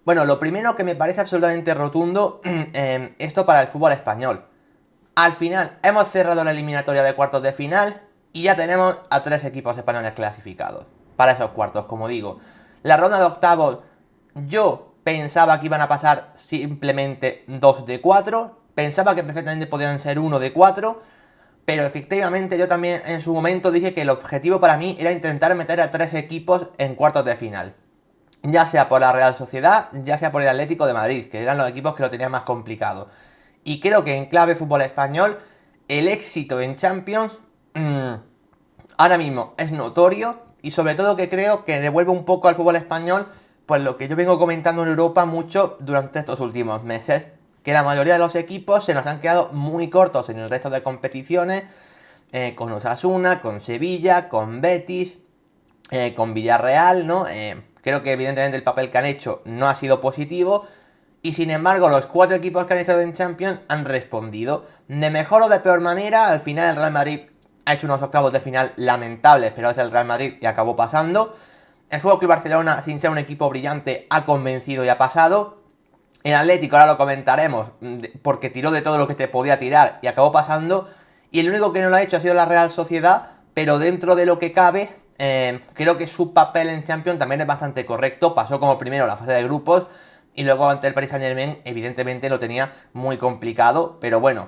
Bueno, lo primero que me parece absolutamente rotundo, esto para el fútbol español. Al final, hemos cerrado la eliminatoria de cuartos de final y ya tenemos a 3 equipos españoles clasificados para esos cuartos, como digo. La ronda de octavos, yo pensaba que iban a pasar simplemente 2 de 4. Pensaba que perfectamente podían ser 1 de 4. Pero efectivamente yo también en su momento dije que el objetivo para mí era intentar meter a 3 equipos en cuartos de final. Ya sea por la Real Sociedad, ya sea por el Atlético de Madrid, que eran los equipos que lo tenían más complicado. Y creo que en clave fútbol español, el éxito en Champions ahora mismo es notorio. Y sobre todo que creo que devuelve un poco al fútbol español pues lo que yo vengo comentando en Europa mucho durante estos últimos meses. Que la mayoría de los equipos se nos han quedado muy cortos en el resto de competiciones. Con Osasuna, con Sevilla, con Betis, con Villarreal, ¿no? Creo que evidentemente el papel que han hecho no ha sido positivo. Y sin embargo, los 4 equipos que han estado en Champions han respondido. De mejor o de peor manera, al final el Real Madrid ha hecho unos octavos de final lamentables, pero es el Real Madrid y acabó pasando. El Fútbol Club Barcelona, sin ser un equipo brillante, ha convencido y ha pasado. El Atlético, ahora lo comentaremos, porque tiró de todo lo que te podía tirar y acabó pasando. Y el único que no lo ha hecho ha sido la Real Sociedad, pero dentro de lo que cabe, creo que su papel en Champions también es bastante correcto. Pasó como primero la fase de grupos y luego ante el Paris Saint-Germain, evidentemente lo tenía muy complicado, pero bueno,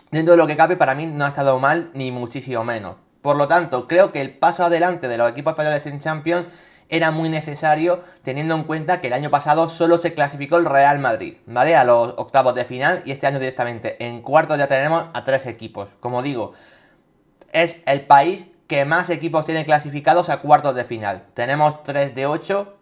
dentro de lo que cabe, para mí no ha estado mal, ni muchísimo menos. Por lo tanto, creo que el paso adelante de los equipos españoles en Champions era muy necesario, teniendo en cuenta que el año pasado solo se clasificó el Real Madrid, ¿vale? A los octavos de final, y este año directamente en cuartos ya tenemos a 3 equipos. Como digo, es el país que más equipos tiene clasificados a cuartos de final. Tenemos 3 de 8.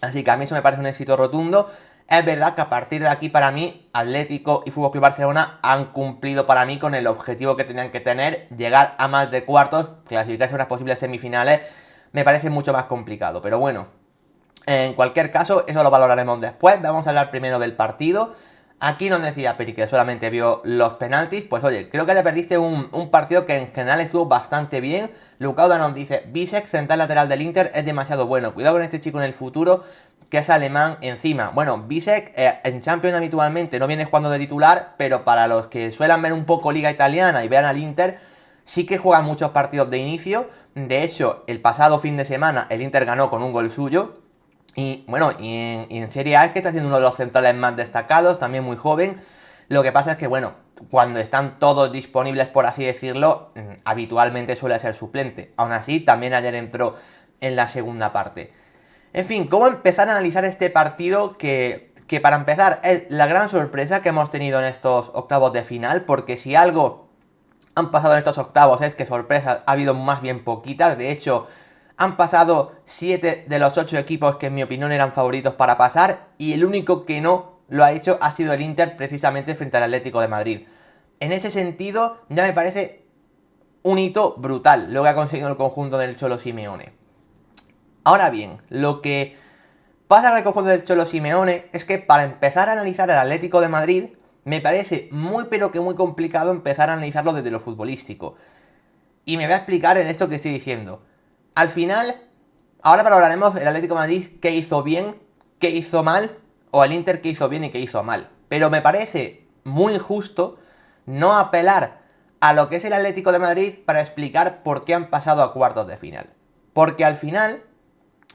Así que a mí eso me parece un éxito rotundo. Es verdad que a partir de aquí, para mí, Atlético y Fútbol Club Barcelona han cumplido para mí con el objetivo que tenían que tener. Llegar a más de cuartos, clasificarse a unas posibles semifinales, me parece mucho más complicado. Pero bueno, en cualquier caso, eso lo valoraremos después. Vamos a hablar primero del partido. Aquí nos decía Peri que solamente vio los penaltis. Pues oye, creo que le perdiste un partido que en general estuvo bastante bien. Lucauda nos dice: Bisek, central lateral del Inter, es demasiado bueno. Cuidado con este chico en el futuro, que es alemán encima. Bueno, Bisek en Champions habitualmente no viene jugando de titular, pero para los que suelen ver un poco Liga Italiana y vean al Inter, sí que juega muchos partidos de inicio. De hecho, el pasado fin de semana el Inter ganó con un gol suyo. Y bueno, y en Serie A es que está siendo uno de los centrales más destacados, también muy joven. Lo que pasa es que, bueno, cuando están todos disponibles, por así decirlo, habitualmente suele ser suplente. Aún así, también ayer entró en la segunda parte. En fin, ¿cómo empezar a analizar este partido que para empezar es la gran sorpresa que hemos tenido en estos octavos de final? Porque si algo han pasado en estos octavos es que sorpresas ha habido más bien poquitas. De hecho, han pasado 7 de los 8 equipos que en mi opinión eran favoritos para pasar, y el único que no lo ha hecho ha sido el Inter, precisamente frente al Atlético de Madrid. En ese sentido, ya me parece un hito brutal lo que ha conseguido el conjunto del Cholo Simeone. Ahora bien, lo que pasa con el conjunto del Cholo Simeone es que para empezar a analizar el Atlético de Madrid, me parece muy pero que muy complicado empezar a analizarlo desde lo futbolístico. Y me voy a explicar en esto que estoy diciendo. Al final, ahora valoraremos el Atlético de Madrid qué hizo bien, qué hizo mal, o el Inter qué hizo bien y qué hizo mal. Pero me parece muy injusto no apelar a lo que es el Atlético de Madrid para explicar por qué han pasado a cuartos de final. Porque al final,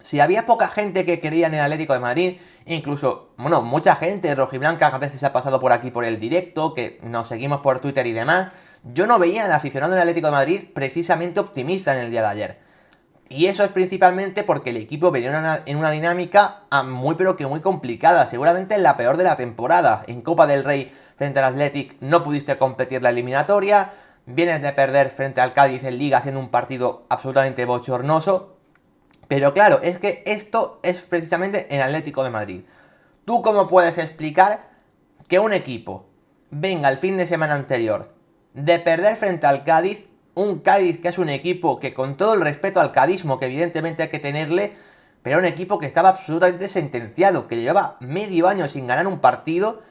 si había poca gente que quería en el Atlético de Madrid, incluso, bueno, mucha gente rojiblanca que a veces se ha pasado por aquí por el directo, que nos seguimos por Twitter y demás, yo no veía al aficionado del Atlético de Madrid precisamente optimista en el día de ayer. Y eso es principalmente porque el equipo venía en una dinámica muy pero que muy complicada, seguramente la peor de la temporada. En Copa del Rey frente al Athletic no pudiste competir la eliminatoria, vienes de perder frente al Cádiz en Liga haciendo un partido absolutamente bochornoso. Pero claro, es que esto es precisamente en Atlético de Madrid. ¿Tú cómo puedes explicar que un equipo venga el fin de semana anterior de perder frente al Cádiz? Un Cádiz que es un equipo que, con todo el respeto al cadismo que evidentemente hay que tenerle, pero un equipo que estaba absolutamente sentenciado, que llevaba medio año sin ganar un partido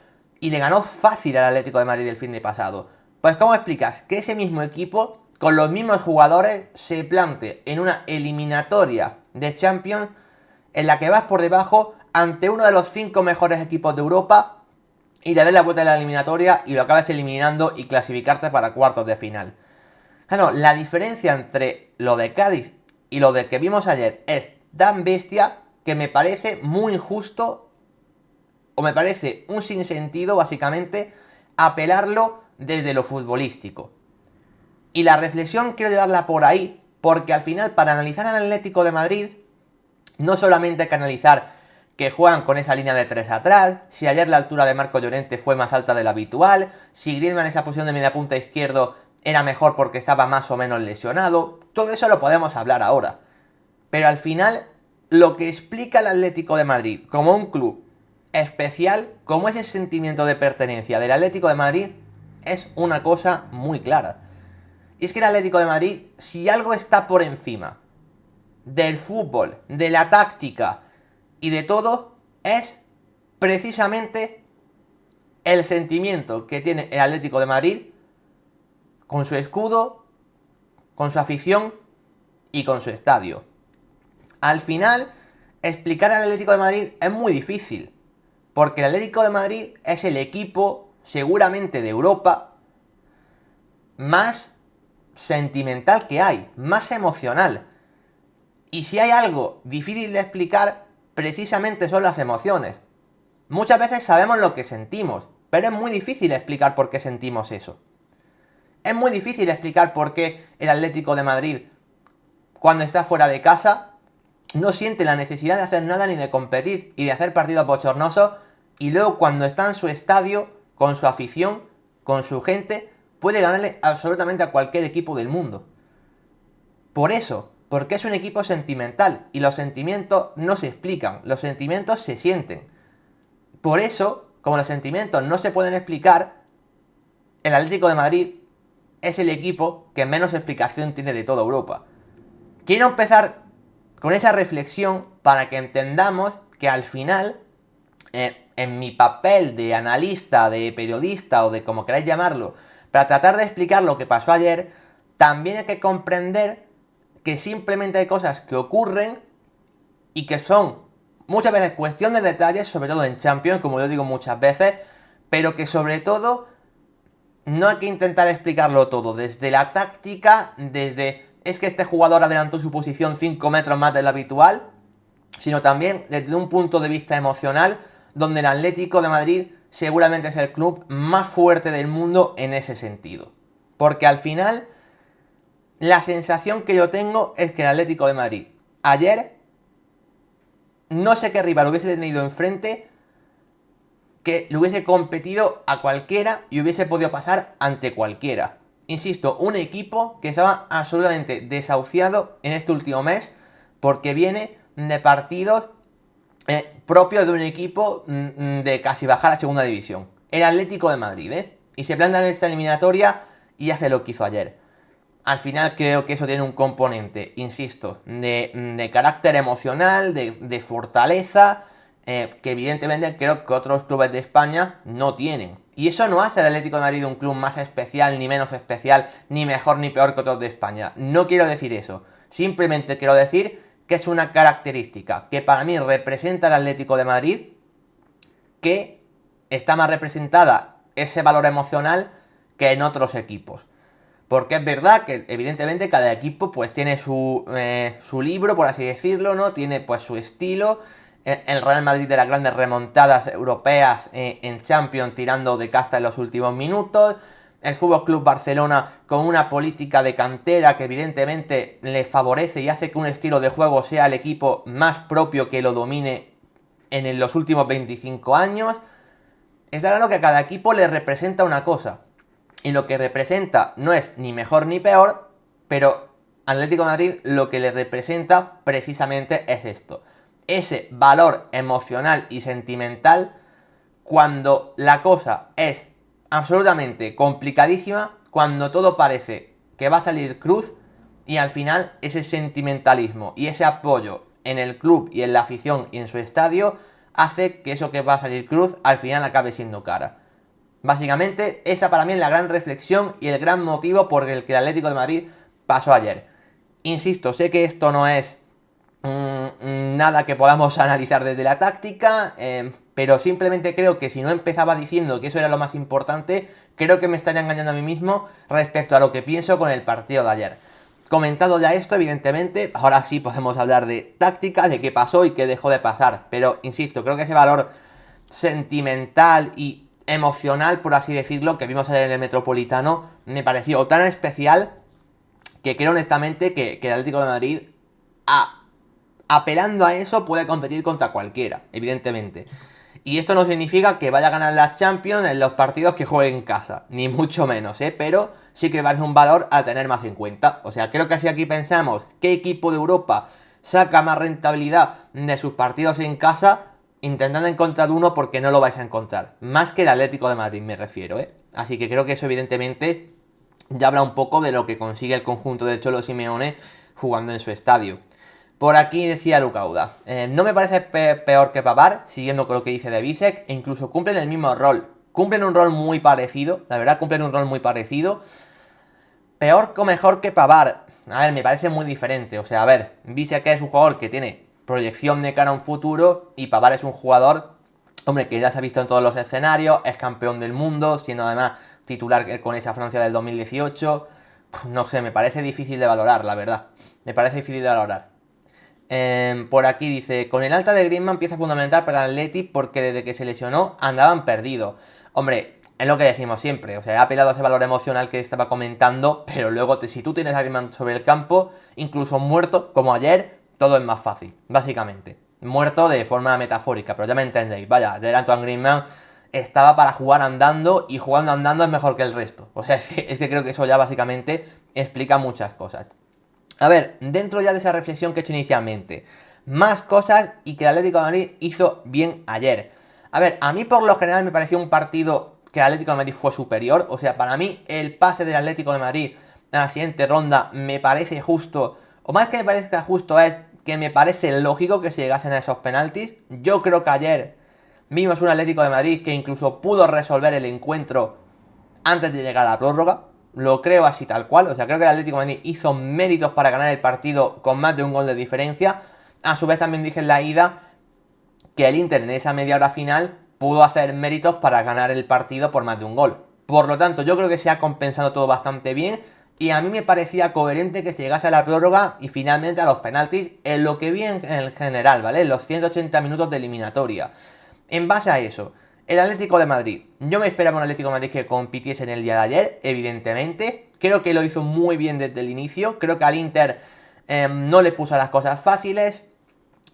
y le ganó fácil al Atlético de Madrid el fin de pasado. Pues ¿cómo explicas que ese mismo equipo, con los mismos jugadores, se plante en una eliminatoria de Champions en la que vas por debajo ante uno de los 5 mejores equipos de Europa y le des la vuelta a la eliminatoria y lo acabes eliminando y clasificarte para cuartos de final. Claro, la diferencia entre lo de Cádiz y lo de que vimos ayer es tan bestia que me parece muy injusto, o me parece un sinsentido, básicamente, apelarlo desde lo futbolístico. Y la reflexión quiero llevarla por ahí, porque al final, para analizar al Atlético de Madrid, no solamente hay que analizar que juegan con esa línea de 3 atrás, si ayer la altura de Marco Llorente fue más alta de lo habitual, si Griezmann en esa posición de mediapunta izquierdo era mejor porque estaba más o menos lesionado, todo eso lo podemos hablar ahora. Pero al final, lo que explica el Atlético de Madrid como un club especial, como ese sentimiento de pertenencia del Atlético de Madrid, es una cosa muy clara. Y es que el Atlético de Madrid, si algo está por encima del fútbol, de la táctica y de todo, es precisamente el sentimiento que tiene el Atlético de Madrid con su escudo, con su afición y con su estadio. Al final, explicar al Atlético de Madrid es muy difícil, porque el Atlético de Madrid es el equipo, seguramente de Europa, más sentimental que hay, más emocional. Y si hay algo difícil de explicar, precisamente son las emociones. Muchas veces sabemos lo que sentimos, pero es muy difícil explicar por qué sentimos eso. Es muy difícil explicar por qué el Atlético de Madrid, cuando está fuera de casa, no siente la necesidad de hacer nada ni de competir y de hacer partidos bochornosos, y luego cuando está en su estadio, con su afición, con su gente, puede ganarle absolutamente a cualquier equipo del mundo. Por eso, porque es un equipo sentimental y los sentimientos no se explican, los sentimientos se sienten. Por eso, como los sentimientos no se pueden explicar, el Atlético de Madrid es el equipo que menos explicación tiene de toda Europa. Quiero empezar con esa reflexión para que entendamos que al final, en mi papel de analista, de periodista o de como queráis llamarlo, para tratar de explicar lo que pasó ayer, también hay que comprender que simplemente hay cosas que ocurren y que son muchas veces cuestión de detalles, sobre todo en Champions, como yo digo muchas veces, pero que sobre todo no hay que intentar explicarlo todo, desde la táctica, desde es que este jugador adelantó su posición 5 metros más de lo habitual, sino también desde un punto de vista emocional, donde el Atlético de Madrid seguramente es el club más fuerte del mundo en ese sentido. Porque al final, la sensación que yo tengo es que el Atlético de Madrid ayer, no sé qué rival hubiese tenido enfrente que le hubiese competido a cualquiera y hubiese podido pasar ante cualquiera. Insisto, un equipo que estaba absolutamente desahuciado en este último mes porque viene de partidos propios de un equipo de casi bajar a segunda división. El Atlético de Madrid, y se planta en esta eliminatoria y hace lo que hizo ayer. Al final creo que eso tiene un componente, insisto, de carácter emocional, de fortaleza, que evidentemente creo que otros clubes de España no tienen. Y eso no hace al Atlético de Madrid un club más especial, ni menos especial, ni mejor ni peor que otros de España. No quiero decir eso. Simplemente quiero decir que es una característica que para mí representa al Atlético de Madrid, que está más representada ese valor emocional que en otros equipos. Porque es verdad que evidentemente cada equipo pues tiene su libro, por así decirlo, ¿no? Tiene pues su estilo. El Real Madrid de las grandes remontadas europeas en Champions tirando de casta en los últimos minutos. El FC Barcelona con una política de cantera que evidentemente le favorece y hace que un estilo de juego sea el equipo más propio que lo domine en los últimos 25 años. Está claro que a cada equipo le representa una cosa. Y lo que representa no es ni mejor ni peor, pero al Atlético de Madrid lo que le representa precisamente es esto. Ese valor emocional y sentimental cuando la cosa es absolutamente complicadísima, cuando todo parece que va a salir cruz y al final ese sentimentalismo y ese apoyo en el club y en la afición y en su estadio hace que eso que va a salir cruz al final acabe siendo cara. Básicamente, esa para mí es la gran reflexión y el gran motivo por el que el Atlético de Madrid pasó ayer. Insisto, sé que esto no es nada que podamos analizar desde la táctica, pero simplemente creo que si no empezaba diciendo que eso era lo más importante, creo que me estaría engañando a mí mismo respecto a lo que pienso con el partido de ayer. Comentado ya esto, evidentemente, ahora sí podemos hablar de táctica, de qué pasó y qué dejó de pasar, pero insisto, creo que ese valor sentimental y emocional, por así decirlo, que vimos ayer en el Metropolitano, me pareció tan especial que creo honestamente que el Atlético de Madrid, apelando a eso, puede competir contra cualquiera, evidentemente. Y esto no significa que vaya a ganar las Champions en los partidos que juegue en casa, ni mucho menos, pero sí que parece un valor a tener más en cuenta. O sea, creo que si aquí pensamos qué equipo de Europa saca más rentabilidad de sus partidos en casa, intentando encontrar uno porque no lo vais a encontrar. Más que el Atlético de Madrid me refiero, Así que creo que eso evidentemente ya habla un poco de lo que consigue el conjunto del Cholo Simeone jugando en su estadio. Por aquí decía Lucauda, no me parece peor que Pavard, siguiendo con lo que dice de Bisek, e incluso cumplen el mismo rol. Cumplen un rol muy parecido, la verdad cumplen un rol muy parecido. Peor o mejor que Pavard, a ver, me parece muy diferente. O sea, a ver, Bisek es un jugador que tiene proyección de cara a un futuro y Pavard es un jugador, hombre, que ya se ha visto en todos los escenarios, es campeón del mundo, siendo además titular con esa Francia del 2018. No sé, me parece difícil de valorar, la verdad. Me parece difícil de valorar. Por aquí dice, con el alta de Griezmann pieza fundamental para el Atleti porque desde que se lesionó andaban perdidos. Hombre, es lo que decimos siempre, o sea, he apelado a ese valor emocional que estaba comentando, pero luego si tú tienes a Griezmann sobre el campo, incluso muerto, como ayer, todo es más fácil, básicamente. Muerto de forma metafórica, pero ya me entendéis. Vaya, ayer Antoine Griezmann estaba para jugar andando y jugando andando es mejor que el resto. O sea, es que creo que eso ya básicamente explica muchas cosas. A ver, dentro ya de esa reflexión que he hecho inicialmente, más cosas y que el Atlético de Madrid hizo bien ayer. A ver, a mí por lo general me pareció un partido que el Atlético de Madrid fue superior. O sea, para mí el pase del Atlético de Madrid a la siguiente ronda me parece justo, o más que me parezca justo es que me parece lógico que se llegasen a esos penaltis. Yo creo que ayer vimos un Atlético de Madrid que incluso pudo resolver el encuentro antes de llegar a la prórroga. Lo creo así tal cual. O sea, creo que el Atlético de Madrid hizo méritos para ganar el partido con más de un gol de diferencia. A su vez también dije en la ida que el Inter en esa media hora final pudo hacer méritos para ganar el partido por más de un gol. Por lo tanto, yo creo que se ha compensado todo bastante bien. Y a mí me parecía coherente que se llegase a la prórroga y finalmente a los penaltis en lo que vi en el general, ¿vale? En los 180 minutos de eliminatoria. En base a eso, el Atlético de Madrid. Yo me esperaba un Atlético de Madrid que compitiese en el día de ayer, evidentemente. Creo que lo hizo muy bien desde el inicio. Creo que al Inter no le puso las cosas fáciles.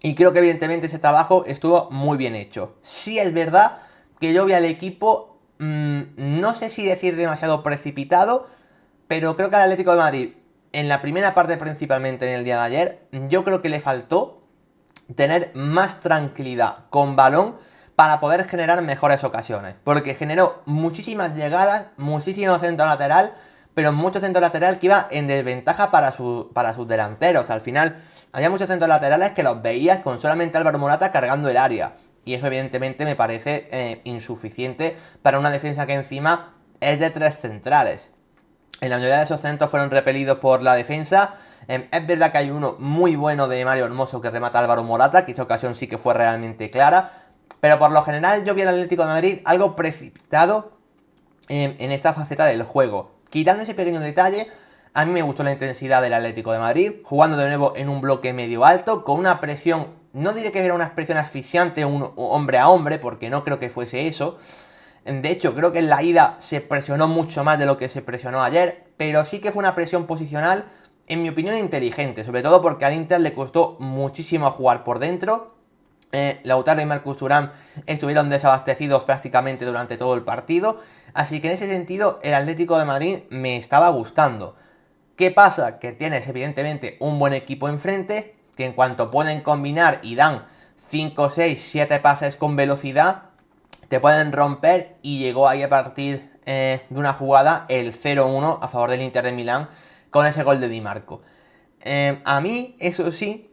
Y creo que evidentemente ese trabajo estuvo muy bien hecho. Sí es verdad que yo vi al equipo, no sé si decir demasiado precipitado, pero creo que al Atlético de Madrid, en la primera parte principalmente en el día de ayer, yo creo que le faltó tener más tranquilidad con balón para poder generar mejores ocasiones. Porque generó muchísimas llegadas, muchísimo centro lateral, pero mucho centro lateral que iba en desventaja para sus delanteros. Al final, había muchos centros laterales que los veías con solamente Álvaro Morata cargando el área. Y eso evidentemente me parece insuficiente para una defensa que encima es de 3 centrales. En la mayoría de esos centros fueron repelidos por la defensa. Es verdad que hay uno muy bueno de Mario Hermoso que remata a Álvaro Morata, que esa ocasión sí que fue realmente clara. Pero por lo general yo vi al Atlético de Madrid algo precipitado en esta faceta del juego. Quitando ese pequeño detalle, a mí me gustó la intensidad del Atlético de Madrid, jugando de nuevo en un bloque medio alto, con una presión, no diré que era una presión asfixiante un hombre a hombre, porque no creo que fuese eso. De hecho, creo que en la ida se presionó mucho más de lo que se presionó ayer, pero sí que fue una presión posicional, en mi opinión, inteligente, sobre todo porque al Inter le costó muchísimo jugar por dentro. Lautaro y Marcus Thuram estuvieron desabastecidos prácticamente durante todo el partido, así que en ese sentido el Atlético de Madrid me estaba gustando. ¿Qué pasa? Que tienes evidentemente un buen equipo enfrente, que en cuanto pueden combinar y dan 5, 6, 7 pases con velocidad, te pueden romper, y llegó ahí a partir de una jugada el 0-1 a favor del Inter de Milán con ese gol de Di Marco. A mí, eso sí,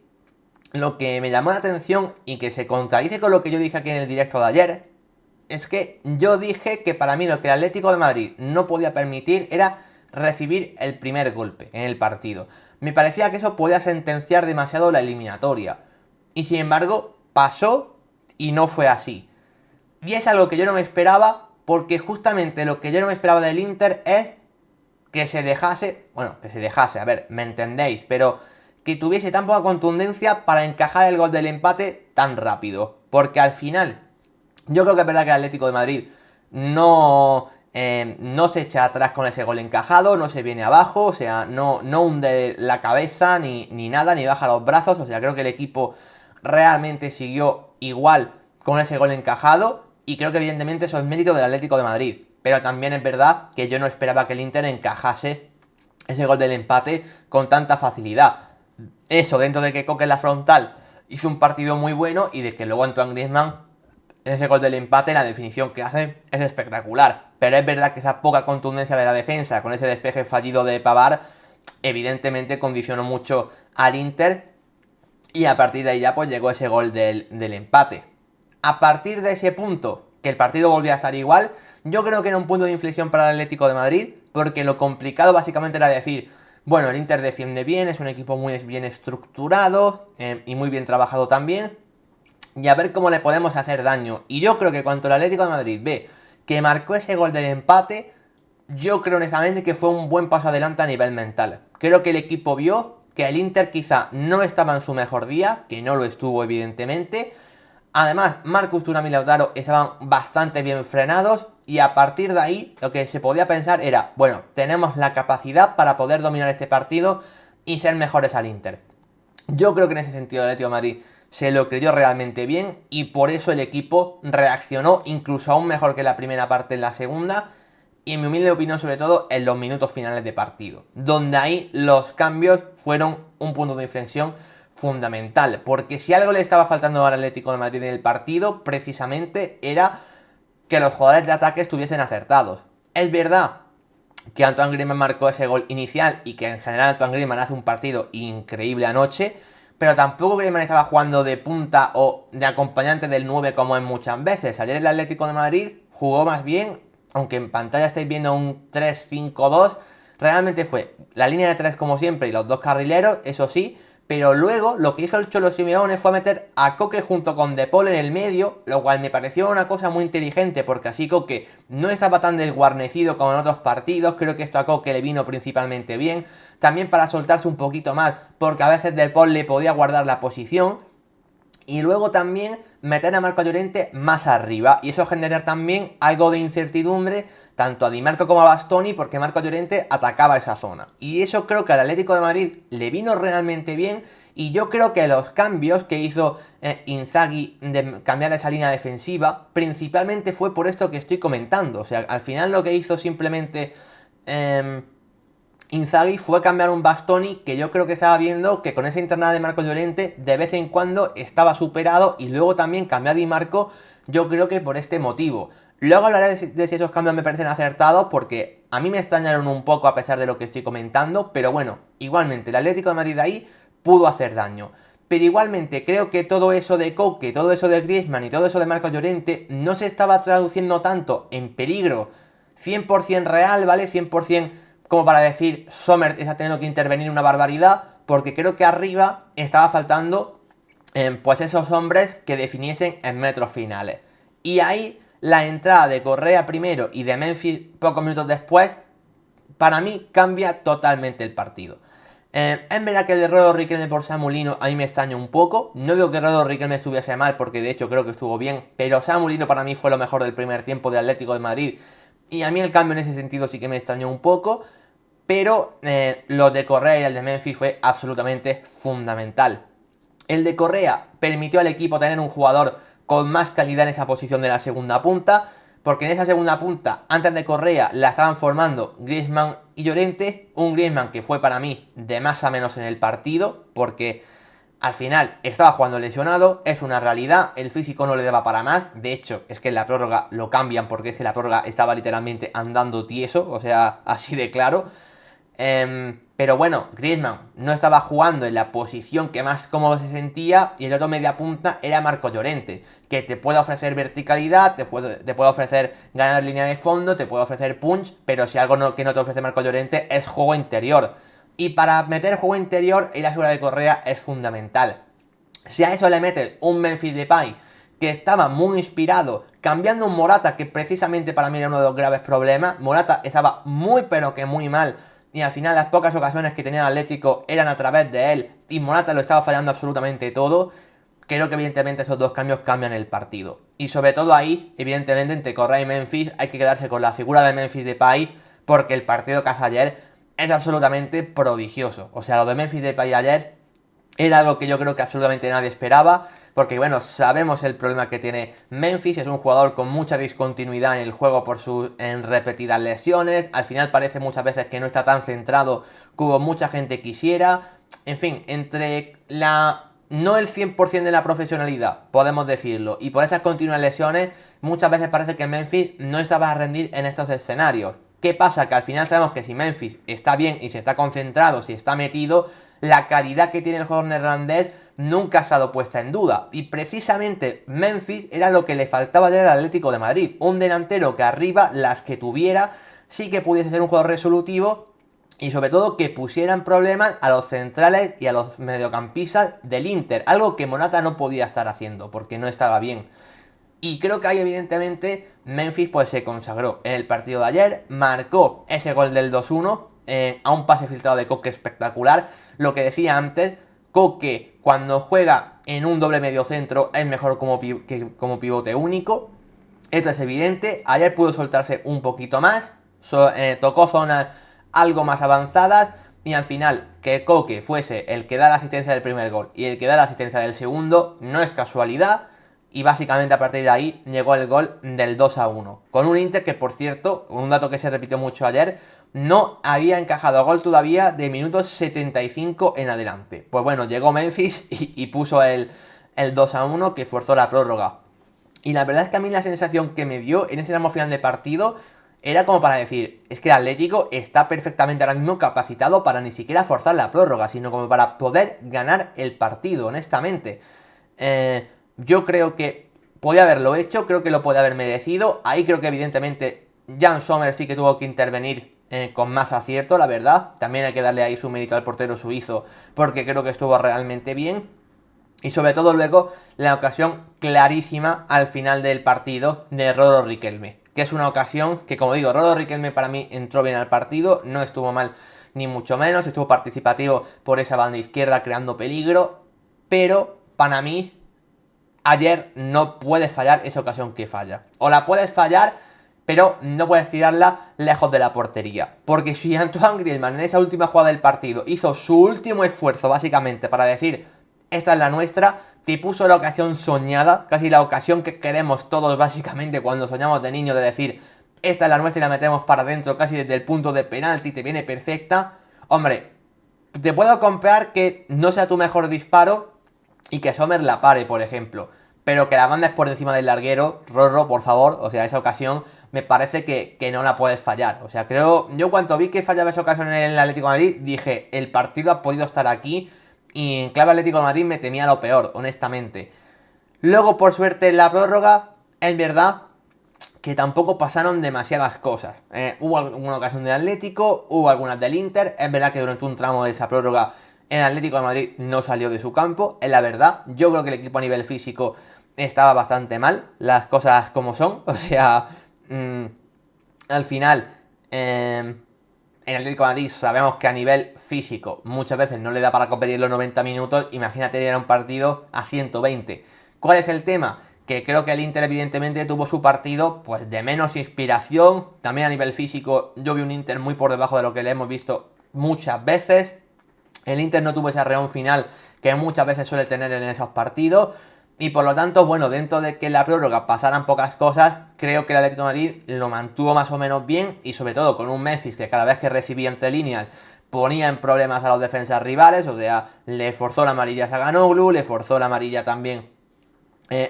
lo que me llamó la atención y que se contradice con lo que yo dije aquí en el directo de ayer, es que yo dije que para mí lo que el Atlético de Madrid no podía permitir era recibir el primer golpe en el partido. Me parecía que eso podía sentenciar demasiado la eliminatoria. y sin embargo pasó y no fue así. Y es algo que yo no me esperaba, porque justamente lo que yo no me esperaba del Inter es que se dejase, a ver, me entendéis, pero que tuviese tan poca contundencia para encajar el gol del empate tan rápido. Porque al final, yo creo que es verdad que el Atlético de Madrid no se echa atrás con ese gol encajado, no se viene abajo, o sea, no hunde la cabeza ni nada, ni baja los brazos, o sea, creo que el equipo realmente siguió igual con ese gol encajado, y creo que evidentemente eso es mérito del Atlético de Madrid. Pero también es verdad que yo no esperaba que el Inter encajase ese gol del empate con tanta facilidad. Eso, dentro de que Coque en la frontal hizo un partido muy bueno, y de que luego Antoine Griezmann en ese gol del empate, la definición que hace es espectacular. Pero es verdad que esa poca contundencia de la defensa con ese despeje fallido de Pavard evidentemente condicionó mucho al Inter, y a partir de ahí ya pues llegó ese gol del empate. A partir de ese punto, que el partido volvía a estar igual, yo creo que era un punto de inflexión para el Atlético de Madrid, porque lo complicado básicamente era decir, bueno, el Inter defiende bien, es un equipo muy bien estructurado y muy bien trabajado también, y a ver cómo le podemos hacer daño. Y yo creo que cuando el Atlético de Madrid ve que marcó ese gol del empate, yo creo honestamente que fue un buen paso adelante a nivel mental. Creo que el equipo vio que el Inter quizá no estaba en su mejor día, que no lo estuvo evidentemente. Además, Marcus Thuram y Lautaro estaban bastante bien frenados, y a partir de ahí lo que se podía pensar era, bueno, tenemos la capacidad para poder dominar este partido y ser mejores al Inter. Yo creo que en ese sentido el Atlético de Madrid se lo creyó realmente bien, y por eso el equipo reaccionó incluso aún mejor que la primera parte en la segunda, y en mi humilde opinión sobre todo en los minutos finales de partido, donde ahí los cambios fueron un punto de inflexión fundamental, porque si algo le estaba faltando al Atlético de Madrid en el partido, precisamente era que los jugadores de ataque estuviesen acertados. Es verdad que Antoine Griezmann marcó ese gol inicial, y que en general Antoine Griezmann hace un partido increíble anoche, pero tampoco Griezmann estaba jugando de punta o de acompañante del 9 como en muchas veces. Ayer el Atlético de Madrid jugó más bien, aunque en pantalla estáis viendo un 3-5-2, realmente fue la línea de 3 como siempre y los dos carrileros, eso sí, pero luego lo que hizo el Cholo Simeone fue meter a Coque junto con De Paul en el medio, lo cual me pareció una cosa muy inteligente, porque así Coque no estaba tan desguarnecido como en otros partidos. Creo que esto a Coque le vino principalmente bien, también para soltarse un poquito más, porque a veces De Paul le podía guardar la posición, y luego también meter a Marco Llorente más arriba, y eso generar también algo de incertidumbre tanto a Di Marco como a Bastoni, porque Marco Llorente atacaba esa zona. Y eso creo que al Atlético de Madrid le vino realmente bien, y yo creo que los cambios que hizo Inzaghi de cambiar esa línea defensiva, principalmente fue por esto que estoy comentando. O sea, al final lo que hizo simplemente Inzaghi fue cambiar un Bastoni, que yo creo que estaba viendo que con esa internada de Marco Llorente de vez en cuando estaba superado, y luego también cambió a Di Marco, yo creo que por este motivo. Luego hablaré de si esos cambios me parecen acertados, porque a mí me extrañaron un poco a pesar de lo que estoy comentando, pero bueno, igualmente el Atlético de Madrid de ahí pudo hacer daño. Pero igualmente creo que todo eso de Coque, todo eso de Griezmann y todo eso de Marco Llorente no se estaba traduciendo tanto en peligro 100% real, ¿vale? 100% como para decir Sommer está teniendo que intervenir una barbaridad, porque creo que arriba estaba faltando pues esos hombres que definiesen en metros finales. Y ahí la entrada de Correa primero y de Memphis pocos minutos después, para mí cambia totalmente el partido. Es verdad que el error de Riquelme por Samu Lino a mí me extraña un poco. No digo que el error de Riquelme estuviese mal, porque de hecho creo que estuvo bien, pero Samu Lino para mí fue lo mejor del primer tiempo de Atlético de Madrid, y a mí el cambio en ese sentido sí que me extrañó un poco. Pero lo de Correa y el de Memphis fue absolutamente fundamental. El de Correa permitió al equipo tener un jugador con más calidad en esa posición de la segunda punta, porque en esa segunda punta, antes de Correa, la estaban formando Griezmann y Llorente. Un Griezmann que fue para mí de más a menos en el partido, porque al final estaba jugando lesionado, es una realidad, el físico no le daba para más. De hecho, es que en la prórroga lo cambian, porque es que la prórroga estaba literalmente andando tieso, o sea, así de claro. Pero bueno, Griezmann no estaba jugando en la posición que más cómodo se sentía, y el otro media punta era Marco Llorente, que te puede ofrecer verticalidad, te puede ofrecer ganar línea de fondo, te puede ofrecer punch, pero si algo que no te ofrece Marco Llorente es juego interior. Y para meter juego interior, y la figura de Correa es fundamental. Si a eso le metes un Memphis Depay que estaba muy inspirado, cambiando un Morata que precisamente para mí era uno de los graves problemas. Morata estaba muy pero que muy mal y al final las pocas ocasiones que tenía el Atlético eran a través de él y Morata lo estaba fallando absolutamente todo. Creo que evidentemente esos dos cambios cambian el partido. Y sobre todo ahí, evidentemente entre Correa y Memphis hay que quedarse con la figura de Memphis Depay porque el partido que hace ayer es absolutamente prodigioso. O sea, lo de Memphis Depay ayer era algo que yo creo que absolutamente nadie esperaba, porque bueno, sabemos el problema que tiene Memphis, es un jugador con mucha discontinuidad en el juego por sus repetidas lesiones, al final parece muchas veces que no está tan centrado como mucha gente quisiera, en fin, entre no el 100% de la profesionalidad, podemos decirlo, y por esas continuas lesiones, muchas veces parece que Memphis no estaba a rendir en estos escenarios. ¿Qué pasa? Que al final sabemos que si Memphis está bien y se está concentrado, si está metido, la calidad que tiene el jugador neerlandés nunca ha estado puesta en duda. Y precisamente Memphis era lo que le faltaba del Atlético de Madrid. Un delantero que arriba, las que tuviera, sí que pudiese ser un jugador resolutivo y sobre todo que pusieran problemas a los centrales y a los mediocampistas del Inter. Algo que Morata no podía estar haciendo porque no estaba bien. Y creo que ahí evidentemente Memphis pues se consagró en el partido de ayer, marcó ese gol del 2-1 a un pase filtrado de Koke espectacular. Lo que decía antes, Koke cuando juega en un doble medio centro es mejor que como pivote único. Esto es evidente, ayer pudo soltarse un poquito más, tocó zonas algo más avanzadas y al final que Koke fuese el que da la asistencia del primer gol y el que da la asistencia del segundo no es casualidad. Y básicamente a partir de ahí llegó el gol del 2-1. Con un Inter que, por cierto, un dato que se repitió mucho ayer, no había encajado gol todavía de minutos 75 en adelante. Pues bueno, llegó Memphis y puso el 2-1 que forzó la prórroga. Y la verdad es que a mí la sensación que me dio en ese tramo final de partido era como para decir, es que el Atlético está perfectamente ahora mismo capacitado para ni siquiera forzar la prórroga, sino como para poder ganar el partido, honestamente. Yo creo que podía haberlo hecho, creo que lo podía haber merecido. Ahí creo que evidentemente Jan Sommer sí que tuvo que intervenir con más acierto, la verdad. También hay que darle ahí su mérito al portero suizo porque creo que estuvo realmente bien. Y sobre todo luego la ocasión clarísima al final del partido de Rodo Riquelme. Que es una ocasión que, como digo, Rodo Riquelme para mí entró bien al partido, no estuvo mal ni mucho menos, estuvo participativo por esa banda izquierda creando peligro. Pero para mí ayer no puedes fallar esa ocasión que falla. O la puedes fallar, pero no puedes tirarla lejos de la portería. Porque si Antoine Griezmann en esa última jugada del partido hizo su último esfuerzo básicamente para decir, esta es la nuestra, te puso la ocasión soñada, casi la ocasión que queremos todos básicamente cuando soñamos de niño de decir, esta es la nuestra y la metemos para adentro casi desde el punto de penalti, te viene perfecta. Hombre, te puedo comprar que no sea tu mejor disparo y que Sommer la pare, por ejemplo. Pero que la banda es por encima del larguero, Rorro, por favor, o sea, esa ocasión me parece que no la puedes fallar. O sea, creo, yo cuando vi que fallaba esa ocasión en el Atlético de Madrid, dije, el partido ha podido estar aquí y en clave Atlético de Madrid me temía lo peor, honestamente. Luego, por suerte, en la prórroga, es verdad que tampoco pasaron demasiadas cosas. Hubo alguna ocasión del Atlético, hubo algunas del Inter. Es verdad que durante un tramo de esa prórroga el Atlético de Madrid no salió de su campo, es la verdad. Yo creo que el equipo a nivel físico estaba bastante mal, las cosas como son. O sea, al final, en el Atlético de Madrid sabemos que a nivel físico muchas veces no le da para competir los 90 minutos. Imagínate ir a un partido a 120. ¿Cuál es el tema? Que creo que el Inter evidentemente tuvo su partido pues de menos inspiración. También a nivel físico yo vi un Inter muy por debajo de lo que le hemos visto muchas veces. El Inter no tuvo ese arreón final que muchas veces suele tener en esos partidos. Y por lo tanto, bueno, dentro de que en la prórroga pasaran pocas cosas, creo que el Atlético de Madrid lo mantuvo más o menos bien. Y sobre todo con un Memphis que cada vez que recibía entre líneas ponía en problemas a los defensas rivales. O sea, le forzó la amarilla a Saganoglu, le forzó la amarilla también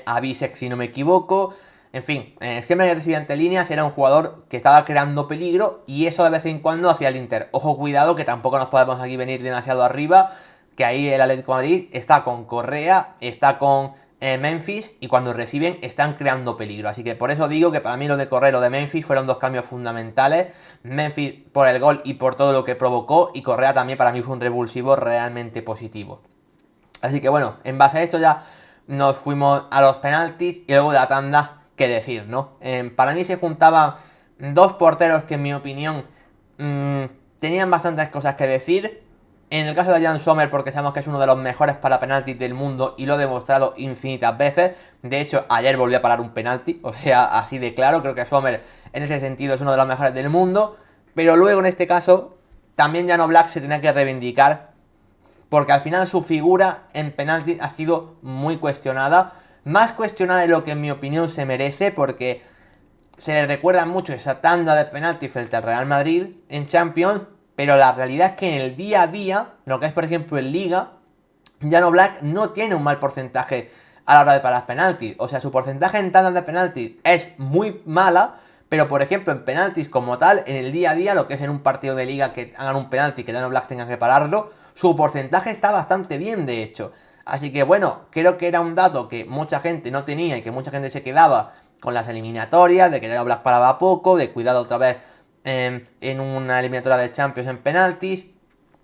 a Bisek si no me equivoco. En fin, siempre que recibía entre líneas era un jugador que estaba creando peligro y eso de vez en cuando hacía el Inter. Ojo, cuidado, que tampoco nos podemos aquí venir demasiado arriba, que ahí el Atlético de Madrid está con Correa, está con Memphis y cuando reciben están creando peligro. Así que por eso digo que para mí lo de Correa y lo de Memphis fueron dos cambios fundamentales. Memphis por el gol y por todo lo que provocó y Correa también para mí fue un revulsivo realmente positivo. Así que bueno, en base a esto ya nos fuimos a los penaltis y luego de la tanda, qué decir, ¿no? Para mí se juntaban dos porteros que en mi opinión mmm, tenían bastantes cosas que decir. En el caso de Jan Sommer, porque sabemos que es uno de los mejores para penaltis del mundo y lo ha demostrado infinitas veces. De hecho, ayer volvió a parar un penalti, o sea, así de claro. Creo que Sommer en ese sentido es uno de los mejores del mundo. Pero luego en este caso, también Jan Oblak se tenía que reivindicar porque al final su figura en penalti ha sido muy cuestionada. Más cuestionada de lo que en mi opinión se merece, porque se le recuerda mucho esa tanda de penalti frente al Real Madrid en Champions, pero la realidad es que en el día a día, lo que es por ejemplo en Liga, Jan Oblak no tiene un mal porcentaje a la hora de parar penaltis. O sea, su porcentaje en tandas de penaltis es muy mala, pero por ejemplo en penaltis como tal, en el día a día, lo que es en un partido de Liga que hagan un penalti que Jan Oblak tenga que pararlo, su porcentaje está bastante bien, de hecho. Así que bueno, creo que era un dato que mucha gente no tenía y que mucha gente se quedaba con las eliminatorias, de que Jan Oblak paraba poco, de cuidado otra vez en una eliminatoria de Champions en penaltis.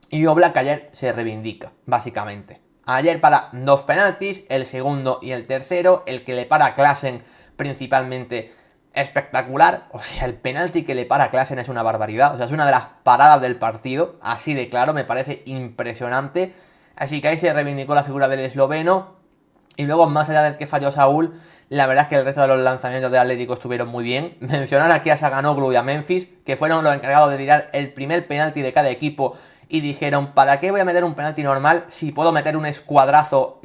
Y Oblak ayer se reivindica, básicamente. Ayer para dos penaltis, el segundo y el tercero, el que le para a Klaassen principalmente espectacular. O sea, el penalti que le para a Klaassen es una barbaridad. O sea, es una de las paradas del partido, así de claro, me parece impresionante. Así que ahí se reivindicó la figura del esloveno. Y luego, más allá del que falló Saúl, la verdad es que el resto de los lanzamientos del Atlético estuvieron muy bien. Mencionar aquí a Saganoglu y a Memphis, que fueron los encargados de tirar el primer penalti de cada equipo. Y dijeron, ¿para qué voy a meter un penalti normal si puedo meter un escuadrazo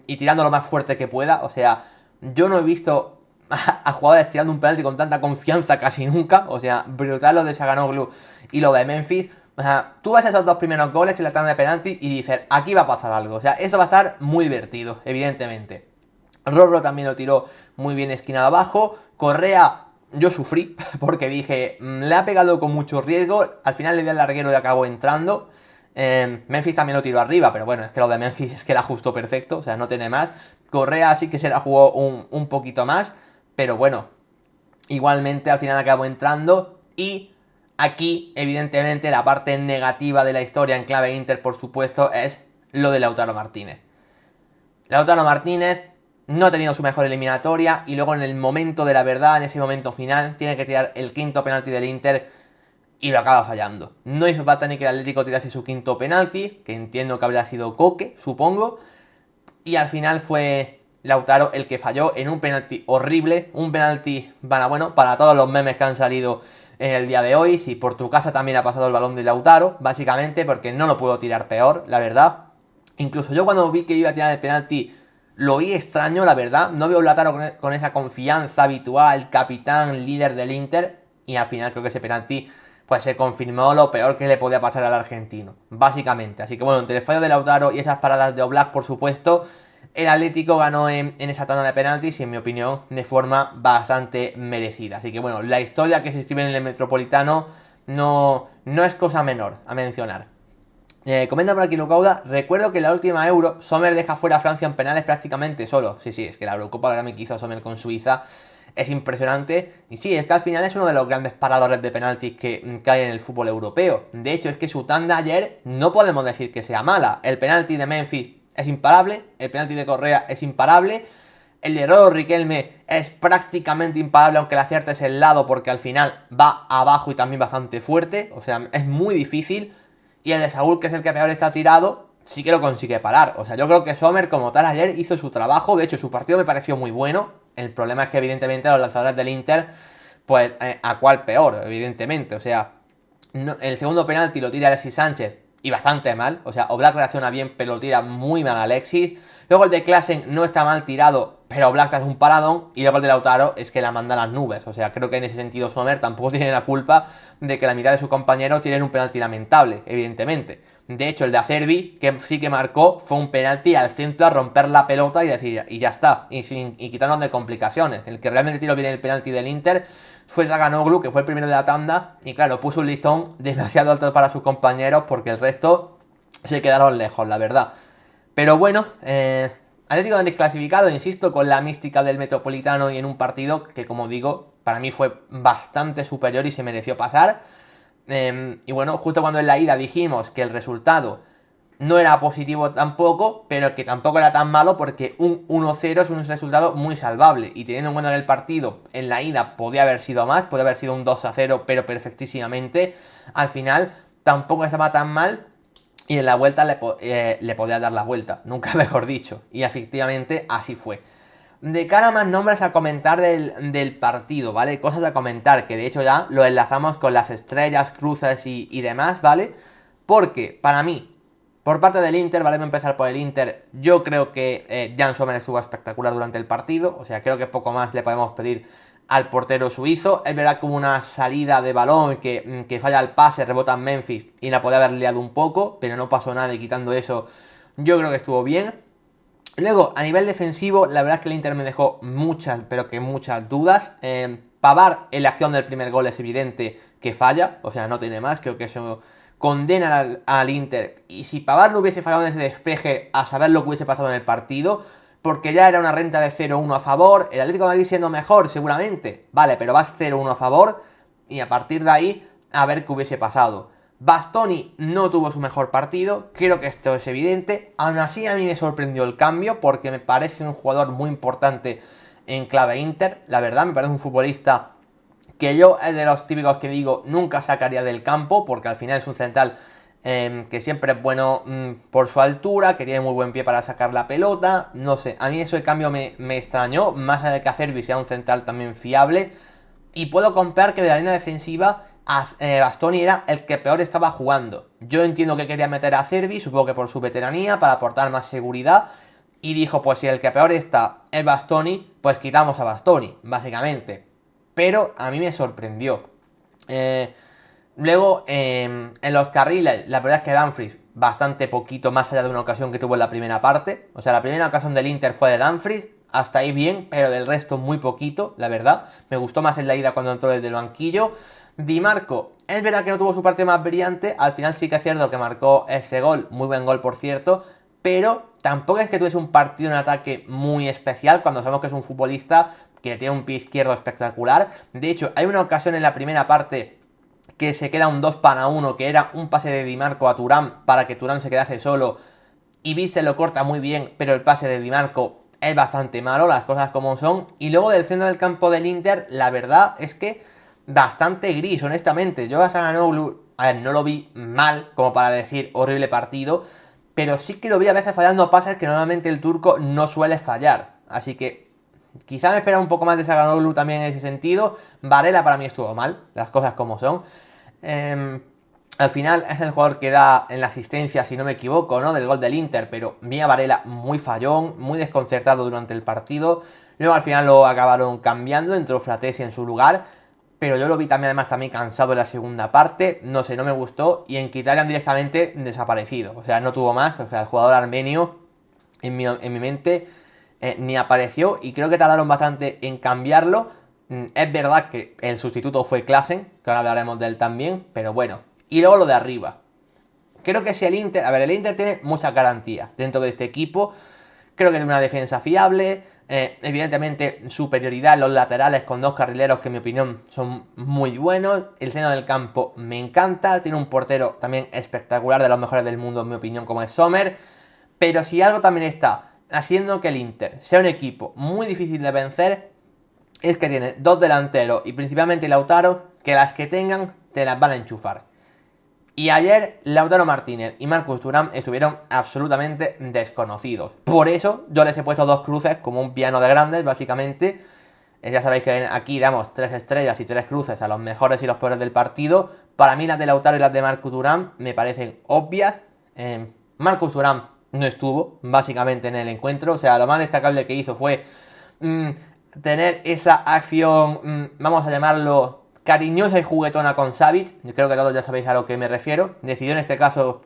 y tirando lo más fuerte que pueda? O sea, yo no he visto a jugadores tirando un penalti con tanta confianza casi nunca. O sea, brutal lo de Saganoglu y lo de Memphis. O sea, tú ves esos dos primeros goles en la tanda de penalti y dices, aquí va a pasar algo. O sea, eso va a estar muy divertido, evidentemente. Rorro también lo tiró muy bien esquinado abajo. Correa, yo sufrí porque dije, le ha pegado con mucho riesgo. Al final le dio el larguero y acabó entrando. Memphis también lo tiró arriba, pero bueno, es que lo de Memphis es que era justo perfecto, o sea, no tiene más. Correa sí que se la jugó un poquito más, pero bueno, igualmente al final acabó entrando. Y aquí, evidentemente, la parte negativa de la historia en clave Inter, por supuesto, es lo de Lautaro Martínez. Lautaro Martínez no ha tenido su mejor eliminatoria y luego en el momento de la verdad, en ese momento final, tiene que tirar el quinto penalti del Inter y lo acaba fallando. No hizo falta ni que el Atlético tirase su quinto penalti, que entiendo que habría sido Coque, supongo, y al final fue Lautaro el que falló en un penalti horrible, un penalti bueno, para todos los memes que han salido en el día de hoy. Si por tu casa también ha pasado el balón de Lautaro, básicamente porque no lo puedo tirar peor, la verdad. Incluso yo cuando vi que iba a tirar el penalti lo vi extraño, la verdad. No veo a Lautaro con esa confianza habitual, capitán, líder del Inter, y al final creo que ese penalti pues se confirmó lo peor que le podía pasar al argentino, básicamente. Así que bueno, entre el fallo de Lautaro y esas paradas de Oblak, por supuesto, el Atlético ganó en esa tanda de penaltis y en mi opinión de forma bastante merecida. Así que bueno, la historia que se escribe en el Metropolitano no es cosa menor a mencionar. Comenta por aquí Lucauda, recuerdo que en la última Euro Sommer deja fuera a Francia en penales prácticamente solo. Sí, es que la Eurocopa también que hizo Sommer con Suiza es impresionante. Y sí, es que al final es uno de los grandes paradores de penaltis que hay en el fútbol europeo. De hecho, es que su tanda ayer no podemos decir que sea mala. El penalti de Memphis es imparable, el penalti de Correa es imparable, el de Rodo Riquelme es prácticamente imparable, aunque el acierto es el lado, porque al final va abajo y también bastante fuerte. O sea, es muy difícil. Y el de Saúl, que es el que peor está tirado, sí que lo consigue parar. O sea, yo creo que Sommer como tal ayer hizo su trabajo. De hecho, su partido me pareció muy bueno. El problema es que evidentemente los lanzadores del Inter, pues a cuál peor, evidentemente. O sea, el segundo penalti lo tira Alexis Sánchez y bastante mal. O sea, Oblak reacciona bien, pero lo tira muy mal Alexis. Luego el de Klaassen no está mal tirado, pero Oblak hace un paradón. Y luego el de Lautaro es que la manda a las nubes. O sea, creo que en ese sentido Sommer tampoco tiene la culpa de que la mitad de sus compañeros tienen un penalti lamentable, evidentemente. De hecho, el de Acerbi, que sí que marcó, fue un penalti al centro a romper la pelota y decir, y ya está, y quitarnos de complicaciones. El que realmente tiró bien el penalti del Inter fue Zaganoglu, que fue el primero de la tanda, y claro, puso un listón demasiado alto para sus compañeros porque el resto se quedaron lejos, la verdad. Pero bueno, Atlético desclasificado, insisto, con la mística del Metropolitano y en un partido que, como digo, para mí fue bastante superior y se mereció pasar. Y bueno, justo cuando en la ida dijimos que el resultado no era positivo tampoco, pero que tampoco era tan malo porque un 1-0 es un resultado muy salvable. Y teniendo en cuenta que el partido en la ida podía haber sido más, podía haber sido un 2-0, pero perfectísimamente, al final tampoco estaba tan mal. Y en la vuelta le podía dar la vuelta, nunca mejor dicho. Y efectivamente así fue. De cara a más nombres a comentar del partido, ¿vale? Cosas a comentar, que de hecho ya lo enlazamos con las estrellas, cruces y demás, ¿vale? Porque, para mí, por parte del Inter, ¿vale? Voy a empezar por el Inter. Yo creo que Jan Sommer estuvo espectacular durante el partido. O sea, creo que poco más le podemos pedir al portero suizo. Es verdad que hubo una salida de balón que falla el pase, rebota en Memphis y la podía haber liado un poco, pero no pasó nada y quitando eso, yo creo que estuvo bien. Luego, a nivel defensivo, la verdad es que el Inter me dejó muchas, pero que muchas dudas. Pavard en la acción del primer gol es evidente que falla, o sea, no tiene más, creo que eso condena al Inter. Y si Pavard no hubiese fallado en ese despeje, a saber lo que hubiese pasado en el partido, porque ya era una renta de 0-1 a favor, el Atlético de Madrid siendo mejor, seguramente, vale, pero vas 0-1 a favor, y a partir de ahí, a ver qué hubiese pasado. Bastoni no tuvo su mejor partido, creo que esto es evidente. Aún así a mí me sorprendió el cambio porque me parece un jugador muy importante en clave Inter. La verdad me parece un futbolista que yo es de los típicos que digo nunca sacaría del campo porque al final es un central que siempre es bueno por su altura, que tiene muy buen pie para sacar la pelota. No sé, a mí eso el cambio me extrañó, más allá de que Acerbi sea un central también fiable. Y puedo comprar que de la línea defensiva Bastoni era el que peor estaba jugando. Yo entiendo que quería meter a Cervi, supongo que por su veteranía, para aportar más seguridad. Y dijo, pues si el que peor está es Bastoni, pues quitamos a Bastoni, básicamente. Pero a mí me sorprendió. Luego, en los carriles, la verdad es que Dumfries, bastante poquito más allá de una ocasión que tuvo en la primera parte. O sea, la primera ocasión del Inter fue de Dumfries, hasta ahí bien, pero del resto muy poquito, la verdad. Me gustó más en la ida cuando entró desde el banquillo. Di Marco, es verdad que no tuvo su parte más brillante, al final sí que es cierto que marcó ese gol, muy buen gol por cierto, pero tampoco es que tuviese un partido en ataque muy especial cuando sabemos que es un futbolista que tiene un pie izquierdo espectacular. De hecho, hay una ocasión en la primera parte que se queda un 2-1, que era un pase de Di Marco a Thuram para que Thuram se quedase solo y Vitzel lo corta muy bien, pero el pase de Di Marco es bastante malo, las cosas como son. Y luego del centro del campo del Inter, la verdad es que bastante gris, honestamente. Yo a Çalhanoğlu, a ver, no lo vi mal, como para decir horrible partido, pero sí que lo vi a veces fallando pases que normalmente el turco no suele fallar. Así que quizá me espera un poco más de Çalhanoğlu también en ese sentido. Varela para mí estuvo mal, las cosas como son. Al final es el jugador que da en la asistencia, si no me equivoco, ¿no? Del gol del Inter, pero vi a Varela muy fallón, muy desconcertado durante el partido. Luego al final lo acabaron cambiando, entró Fratesi en su lugar, pero yo lo vi también además también cansado en la segunda parte, no sé, no me gustó, y en Mkhitaryan directamente desaparecido, o sea, no tuvo más, o sea, el jugador armenio en mi mente ni apareció, y creo que tardaron bastante en cambiarlo. Es verdad que el sustituto fue Klaassen, que ahora hablaremos de él también, pero bueno. Y luego lo de arriba. Creo que si el Inter... A ver, el Inter tiene mucha garantía dentro de este equipo. Creo que tiene una defensa fiable. Evidentemente, superioridad en los laterales con dos carrileros que en mi opinión son muy buenos. El centro del campo me encanta. Tiene un portero también espectacular, de los mejores del mundo en mi opinión, como es Sommer. Pero si algo también está haciendo que el Inter sea un equipo muy difícil de vencer, es que tiene dos delanteros y principalmente Lautaro, que las que tengan te las van a enchufar. Y ayer Lautaro Martínez y Marcus Thuram estuvieron absolutamente desconocidos. Por eso yo les he puesto dos cruces como un piano de grandes, básicamente. Ya sabéis que aquí damos 3 estrellas y 3 cruces a los mejores y los peores del partido. Para mí las de Lautaro y las de Marcus Thuram me parecen obvias. Marcus Thuram no estuvo básicamente en el encuentro. O sea, lo más destacable que hizo fue tener esa acción, vamos a llamarlo cariñosa y juguetona con Savic. Yo creo que todos ya sabéis a lo que me refiero. Decidió en este caso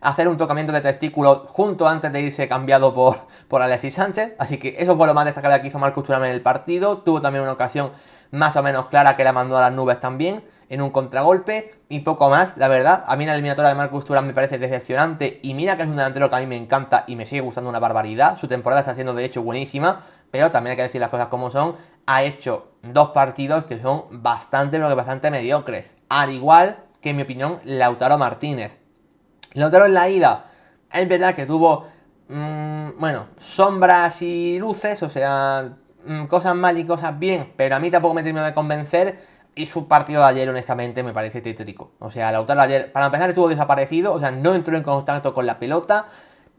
hacer un tocamiento de testículo junto antes de irse cambiado por Alexis Sánchez. Así que eso fue lo más destacable que hizo Marcus Thuram en el partido. Tuvo también una ocasión más o menos clara que la mandó a las nubes también en un contragolpe y poco más, la verdad. A mí la eliminatoria de Marcus Thuram me parece decepcionante y mira que es un delantero que a mí me encanta y me sigue gustando una barbaridad. Su temporada está siendo de hecho buenísima, pero también hay que decir las cosas como son. Ha hecho dos partidos que son bastante, pero que bastante mediocres. Al igual que en mi opinión Lautaro Martínez. Lautaro en la ida, es verdad que tuvo, bueno, sombras y luces, o sea, cosas mal y cosas bien, pero a mí tampoco me terminó de convencer. Y su partido de ayer, honestamente, me parece tétrico. O sea, Lautaro ayer, para empezar, estuvo desaparecido, o sea, no entró en contacto con la pelota.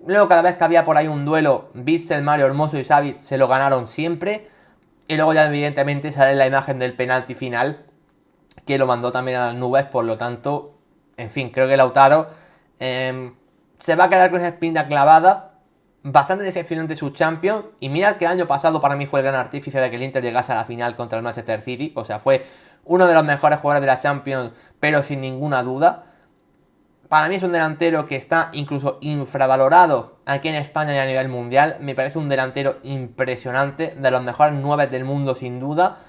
Luego, cada vez que había por ahí un duelo, Bitzel, Mario Hermoso y Xavi se lo ganaron siempre. Y luego ya evidentemente sale la imagen del penalti final, que lo mandó también a las nubes, por lo tanto, en fin, creo que Lautaro se va a quedar con esa espina clavada. Bastante decepcionante su Champions. Y mirad que el año pasado para mí fue el gran artífice de que el Inter llegase a la final contra el Manchester City. O sea, fue uno de los mejores jugadores de la Champions, pero sin ninguna duda. Para mí es un delantero que está incluso infravalorado aquí en España y a nivel mundial. Me parece un delantero impresionante, de los mejores 9 del mundo sin duda.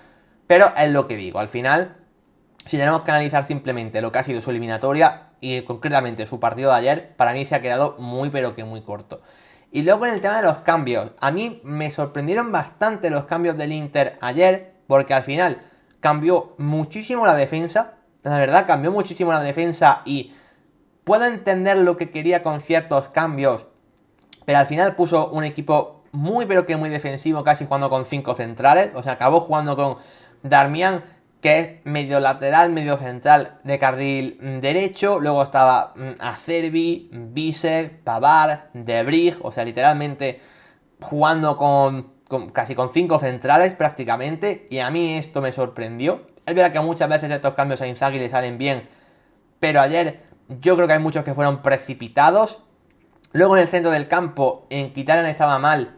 Pero es lo que digo, al final, si tenemos que analizar simplemente lo que ha sido su eliminatoria y concretamente su partido de ayer, para mí se ha quedado muy pero que muy corto. Y luego en el tema de los cambios, a mí me sorprendieron bastante los cambios del Inter ayer, porque al final cambió muchísimo la defensa. La verdad, cambió muchísimo la defensa y puedo entender lo que quería con ciertos cambios, pero al final puso un equipo muy pero que muy defensivo, casi jugando con 5 centrales. O sea, acabó jugando con Darmian, que es medio lateral, medio central de carril derecho. Luego estaba Acerbi, Bisek, Pavard, Debrij. O sea, literalmente jugando casi con 5 centrales prácticamente. Y a mí esto me sorprendió. Es verdad que muchas veces estos cambios a Inzaghi le salen bien, pero ayer yo creo que hay muchos que fueron precipitados. Luego en el centro del campo, en Kitarian estaba mal,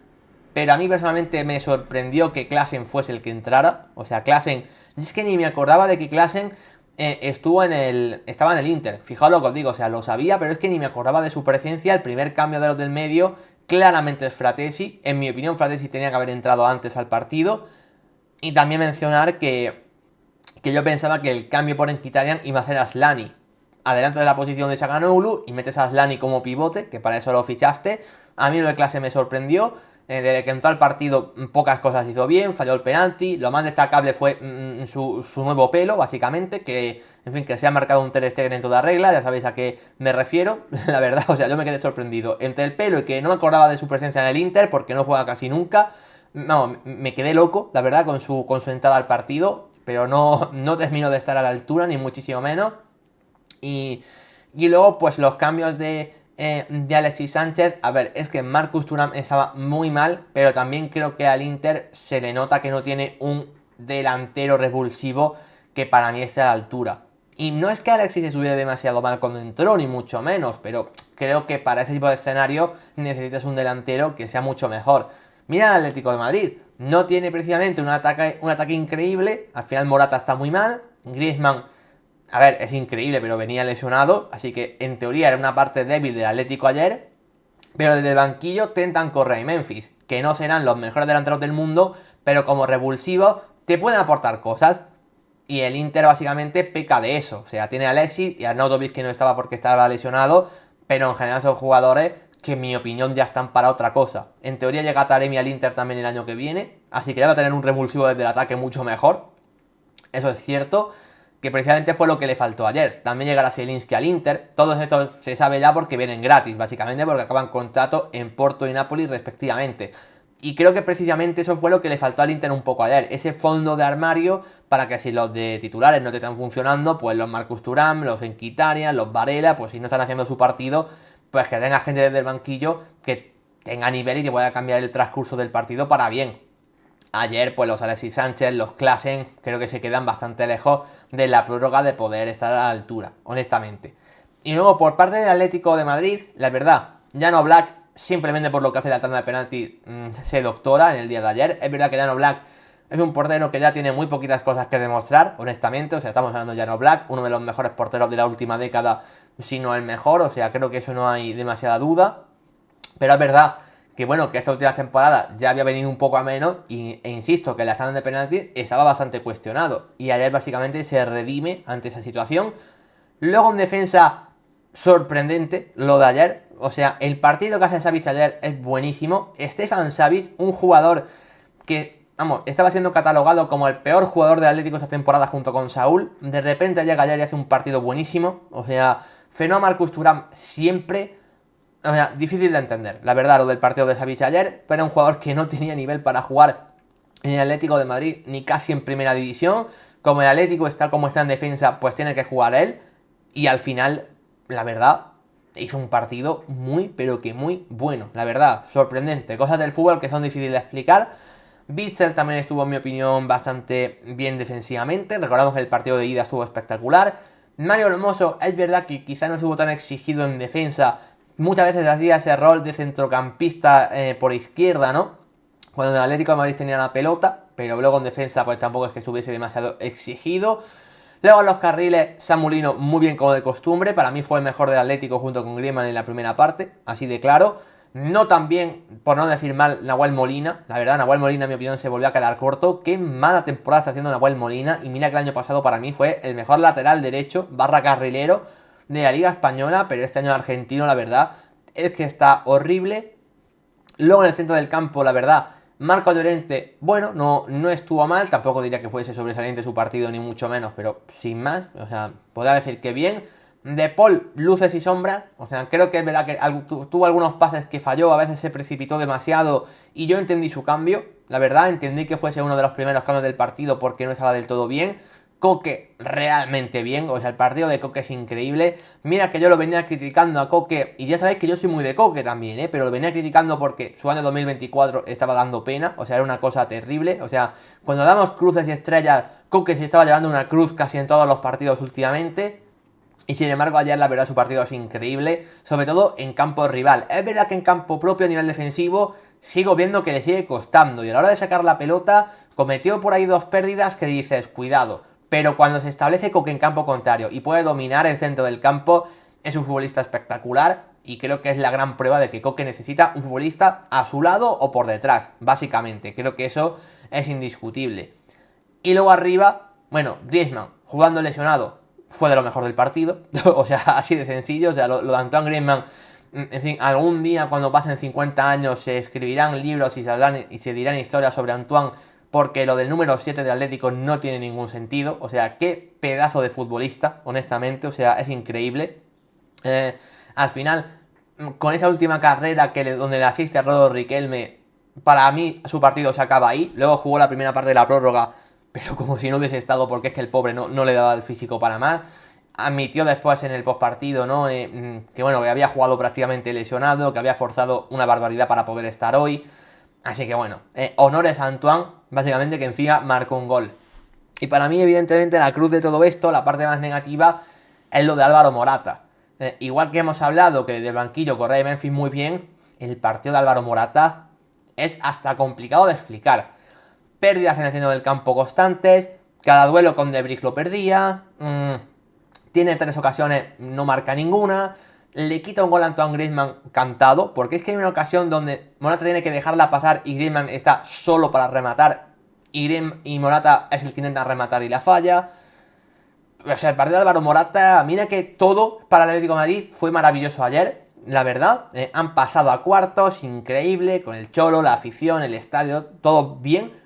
pero a mí personalmente me sorprendió que Klaassen fuese el que entrara. O sea, Klaassen, es que ni me acordaba de que Klaassen estaba en el Inter. Fijaos lo que os digo, o sea, lo sabía, pero es que ni me acordaba de su presencia. El primer cambio de los del medio claramente es Fratesi. En mi opinión, Fratesi tenía que haber entrado antes al partido. Y también mencionar que yo pensaba que el cambio por Mkhitaryan iba a ser a Slani adelante de la posición de Çalhanoğlu y metes a Slani como pivote, que para eso lo fichaste. A mí lo de clase me sorprendió. Desde que entró al partido pocas cosas hizo bien, falló el penalti. Lo más destacable fue su nuevo pelo, básicamente, que en fin, que se ha marcado un Ter Stegen en toda regla, ya sabéis a qué me refiero. La verdad, o sea, yo me quedé sorprendido. Entre el pelo y que no me acordaba de su presencia en el Inter, porque no juega casi nunca. No, me quedé loco, la verdad, con su entrada al partido, pero no termino de estar a la altura, ni muchísimo menos. Y luego, pues los cambios de Alexis Sánchez. A ver, es que Marcus Thuram estaba muy mal, pero también creo que al Inter se le nota que no tiene un delantero revulsivo que para mí esté a la altura. Y no es que Alexis estuviera demasiado mal cuando entró, ni mucho menos, pero creo que para ese tipo de escenario necesitas un delantero que sea mucho mejor. Mira el Atlético de Madrid, no tiene precisamente un ataque increíble, al final Morata está muy mal, Griezmann, a ver, es increíble, pero venía lesionado, así que en teoría era una parte débil del Atlético ayer, pero desde el banquillo tentan Correa y Memphis, que no serán los mejores delanteros del mundo, pero como revulsivo te pueden aportar cosas. Y el Inter básicamente peca de eso. O sea, tiene a Alexis y a Arnautovic, que no estaba porque estaba lesionado, pero en general son jugadores que en mi opinión ya están para otra cosa. En teoría llega Taremi al Inter también el año que viene, así que ya va a tener un revulsivo desde el ataque mucho mejor. Eso es cierto, que precisamente fue lo que le faltó ayer. También llegará Zielinski al Inter. Todo esto se sabe ya porque vienen gratis, básicamente porque acaban contrato en Porto y Napoli respectivamente. Y creo que precisamente eso fue lo que le faltó al Inter un poco ayer. Ese fondo de armario para que si los de titulares no te están funcionando, pues los Marcus Thuram, los Mkhitaryan, los Varela, pues si no están haciendo su partido, pues que tenga gente desde el banquillo que tenga nivel y que pueda cambiar el transcurso del partido para bien. Ayer, pues los Alexis Sánchez, los Klaassen, creo que se quedan bastante lejos de la prórroga de poder estar a la altura, honestamente. Y luego, por parte del Atlético de Madrid, la verdad, Jan Oblak, simplemente por lo que hace la tanda de penalti, se doctora en el día de ayer. Es verdad que Jan Oblak es un portero que ya tiene muy poquitas cosas que demostrar, honestamente. O sea, estamos hablando de Jan Oblak, uno de los mejores porteros de la última década, si no el mejor. O sea, creo que eso no hay demasiada duda. Pero es verdad que bueno, que esta última temporada ya había venido un poco a menos e insisto que la tanda de penaltis estaba bastante cuestionado y ayer básicamente se redime ante esa situación. Luego en defensa, sorprendente lo de ayer, o sea, el partido que hace Savic ayer es buenísimo. Stefan Savic, un jugador que, vamos, estaba siendo catalogado como el peor jugador del Atlético esta temporada junto con Saúl, de repente llega ayer y hace un partido buenísimo, o sea, Frenó a Marcus Thuram siempre. O sea, difícil de entender, la verdad, lo del partido de Savic ayer, pero era un jugador que no tenía nivel para jugar en el Atlético de Madrid, ni casi en primera división. Como el Atlético está como está en defensa, pues tiene que jugar él. Y al final, la verdad, hizo un partido muy, pero que muy bueno. La verdad, sorprendente. Cosas del fútbol que son difíciles de explicar. Bitzel también estuvo, en mi opinión, bastante bien defensivamente. Recordamos que el partido de ida estuvo espectacular. Mario Hermoso, es verdad que quizá no estuvo tan exigido en defensa. Muchas veces hacía ese rol de centrocampista por izquierda, ¿no? Cuando el Atlético de Madrid tenía la pelota, pero luego en defensa pues tampoco es que estuviese demasiado exigido. Luego en los carriles, Samulino muy bien como de costumbre. Para mí fue el mejor del Atlético junto con Griezmann en la primera parte, así de claro. No tan bien, por no decir mal, Nahuel Molina. La verdad, Nahuel Molina, en mi opinión, se volvió a quedar corto. Qué mala temporada está haciendo Nahuel Molina. Y mira que el año pasado para mí fue el mejor lateral derecho, barra carrilero de la Liga Española. Pero este año el argentino, la verdad, es que está horrible. Luego en el centro del campo, la verdad, Marco Llorente, bueno, no estuvo mal. Tampoco diría que fuese sobresaliente su partido, ni mucho menos, pero sin más. O sea, podría decir que bien. De Paul, luces y sombras. O sea, creo que es verdad que tuvo algunos pases que falló, a veces se precipitó demasiado y yo entendí su cambio. La verdad, entendí que fuese uno de los primeros cambios del partido porque no estaba del todo bien. Coque realmente bien, o sea, el partido de Coque es increíble. Mira que yo lo venía criticando a Coque, y ya sabéis que yo soy muy de Coque también, pero lo venía criticando porque su año 2024 estaba dando pena, o sea, era una cosa terrible. O sea, cuando damos cruces y estrellas, Coque se estaba llevando una cruz casi en todos los partidos últimamente. Y sin embargo ayer la verdad su partido es increíble, sobre todo en campo rival. Es verdad que en campo propio a nivel defensivo sigo viendo que le sigue costando y a la hora de sacar la pelota cometió por ahí dos pérdidas que dices, cuidado. Pero cuando se establece Coque en campo contrario y puede dominar el centro del campo, es un futbolista espectacular y creo que es la gran prueba de que Coque necesita un futbolista a su lado o por detrás, básicamente. Creo que eso es indiscutible. Y luego arriba, bueno, Griezmann jugando lesionado fue de lo mejor del partido. O sea, así de sencillo. O sea, lo de Antoine Griezmann, en fin, algún día cuando pasen 50 años se escribirán libros y se dirán historias sobre Antoine, porque lo del número 7 de Atlético no tiene ningún sentido. O sea, qué pedazo de futbolista, honestamente. O sea, es increíble. Al final, con esa última carrera donde le asiste a Rodo Riquelme, para mí su partido se acaba ahí. Luego jugó la primera parte de la prórroga, pero como si no hubiese estado, porque es que el pobre no le daba el físico para más. Admitió después en el postpartido, ¿no? Que bueno, que había jugado prácticamente lesionado, que había forzado una barbaridad para poder estar hoy. Así que bueno, honores a Antoine, básicamente, que encima marcó un gol. Y para mí, evidentemente, la cruz de todo esto, la parte más negativa, es lo de Álvaro Morata. Igual que hemos hablado que del banquillo Correa y Memphis muy bien, el partido de Álvaro Morata es hasta complicado de explicar. Pérdidas en el centro del campo constantes, cada duelo con Debrick lo perdía, tiene 3 ocasiones, no marca ninguna, le quita un gol a Antoine Griezmann cantado, porque es que hay una ocasión donde Morata tiene que dejarla pasar y Griezmann está solo para rematar, y Morata es el que intenta rematar y la falla. O sea, el partido de Álvaro Morata, mira que todo para el Atlético de Madrid fue maravilloso ayer, la verdad. Han pasado a cuartos, increíble, con el Cholo, la afición, el estadio, todo bien.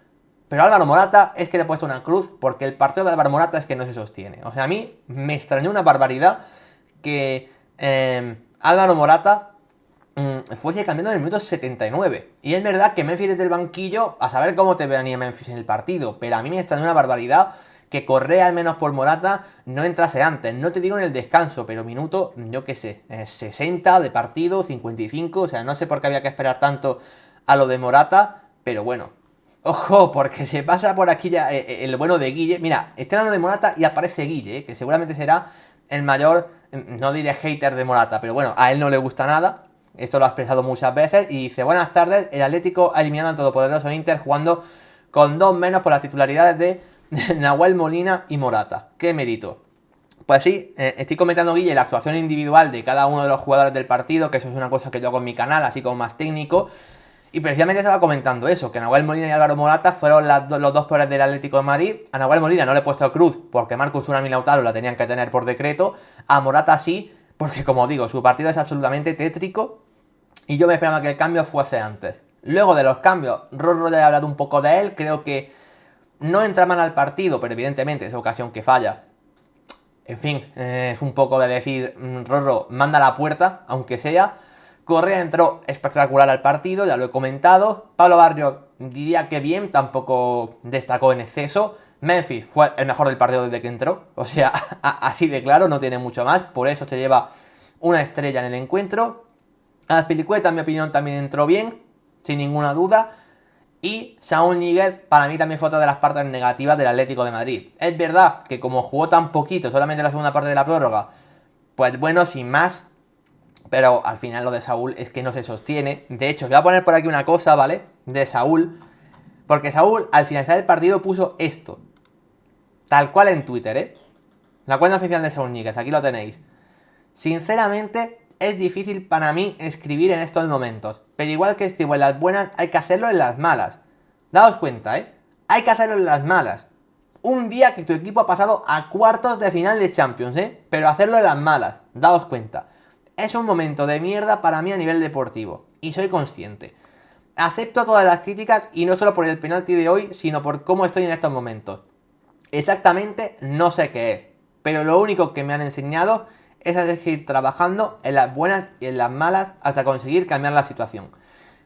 Pero Álvaro Morata es que le he puesto una cruz porque el partido de Álvaro Morata es que no se sostiene. O sea, a mí me extrañó una barbaridad que Álvaro Morata fuese cambiando en el minuto 79. Y es verdad que Memphis desde el banquillo, a saber cómo te venía Memphis en el partido, pero a mí me extrañó una barbaridad que Correa, al menos por Morata, no entrase antes. No te digo en el descanso, pero minuto, yo qué sé, 60 de partido, 55, o sea, no sé por qué había que esperar tanto a lo de Morata, pero bueno. Ojo, porque se pasa por aquí ya el bueno de Guille. Mira, estoy hablando de Morata y aparece Guille, que seguramente será el mayor, no diré hater de Morata, pero bueno, a él no le gusta nada. Esto lo ha expresado muchas veces y dice, buenas tardes, el Atlético ha eliminado al todopoderoso Inter jugando con 2 menos por las titularidades de Nahuel Molina y Morata. ¡Qué mérito! Pues sí, estoy comentando, Guille, la actuación individual de cada uno de los jugadores del partido, que eso es una cosa que yo hago en mi canal, así como más técnico. Y precisamente estaba comentando eso, que Nahuel Molina y Álvaro Morata fueron los dos peores del Atlético de Madrid. A Nahuel Molina no le he puesto cruz porque Marcus Thuram y Lautaro la tenían que tener por decreto. A Morata sí, porque como digo, su partido es absolutamente tétrico y yo me esperaba que el cambio fuese antes. Luego de los cambios, Rorro ya he hablado un poco de él, creo que no entra mal al partido, pero evidentemente esa ocasión que falla en fin, es un poco de decir, Rorro, manda a la puerta, aunque sea. Correa entró espectacular al partido, ya lo he comentado. Pablo Barrio diría que bien, tampoco destacó en exceso. Memphis fue el mejor del partido desde que entró, o sea, así de claro, no tiene mucho más, por eso se lleva una estrella en el encuentro. Azpilicueta, en mi opinión, también entró bien, sin ninguna duda. Y Saúl Ñíguez para mí también fue otra de las partes negativas del Atlético de Madrid. Es verdad que como jugó tan poquito, solamente la segunda parte de la prórroga, pues bueno, sin más. Pero al final lo de Saúl es que no se sostiene. De hecho, voy a poner por aquí una cosa, ¿vale? De Saúl. Porque Saúl al finalizar el partido puso esto. Tal cual en Twitter, ¿eh? La cuenta oficial de Saúl Ñíguez, aquí lo tenéis. Sinceramente, es difícil para mí escribir en estos momentos. Pero igual que escribo en las buenas, hay que hacerlo en las malas. Daos cuenta, ¿eh? Hay que hacerlo en las malas. Un día que tu equipo ha pasado a cuartos de final de Champions, ¿eh? Pero hacerlo en las malas. Daos cuenta. Es un momento de mierda para mí a nivel deportivo. Y soy consciente. Acepto todas las críticas y no solo por el penalti de hoy, sino por cómo estoy en estos momentos. Exactamente no sé qué es. Pero lo único que me han enseñado es a seguir trabajando en las buenas y en las malas hasta conseguir cambiar la situación.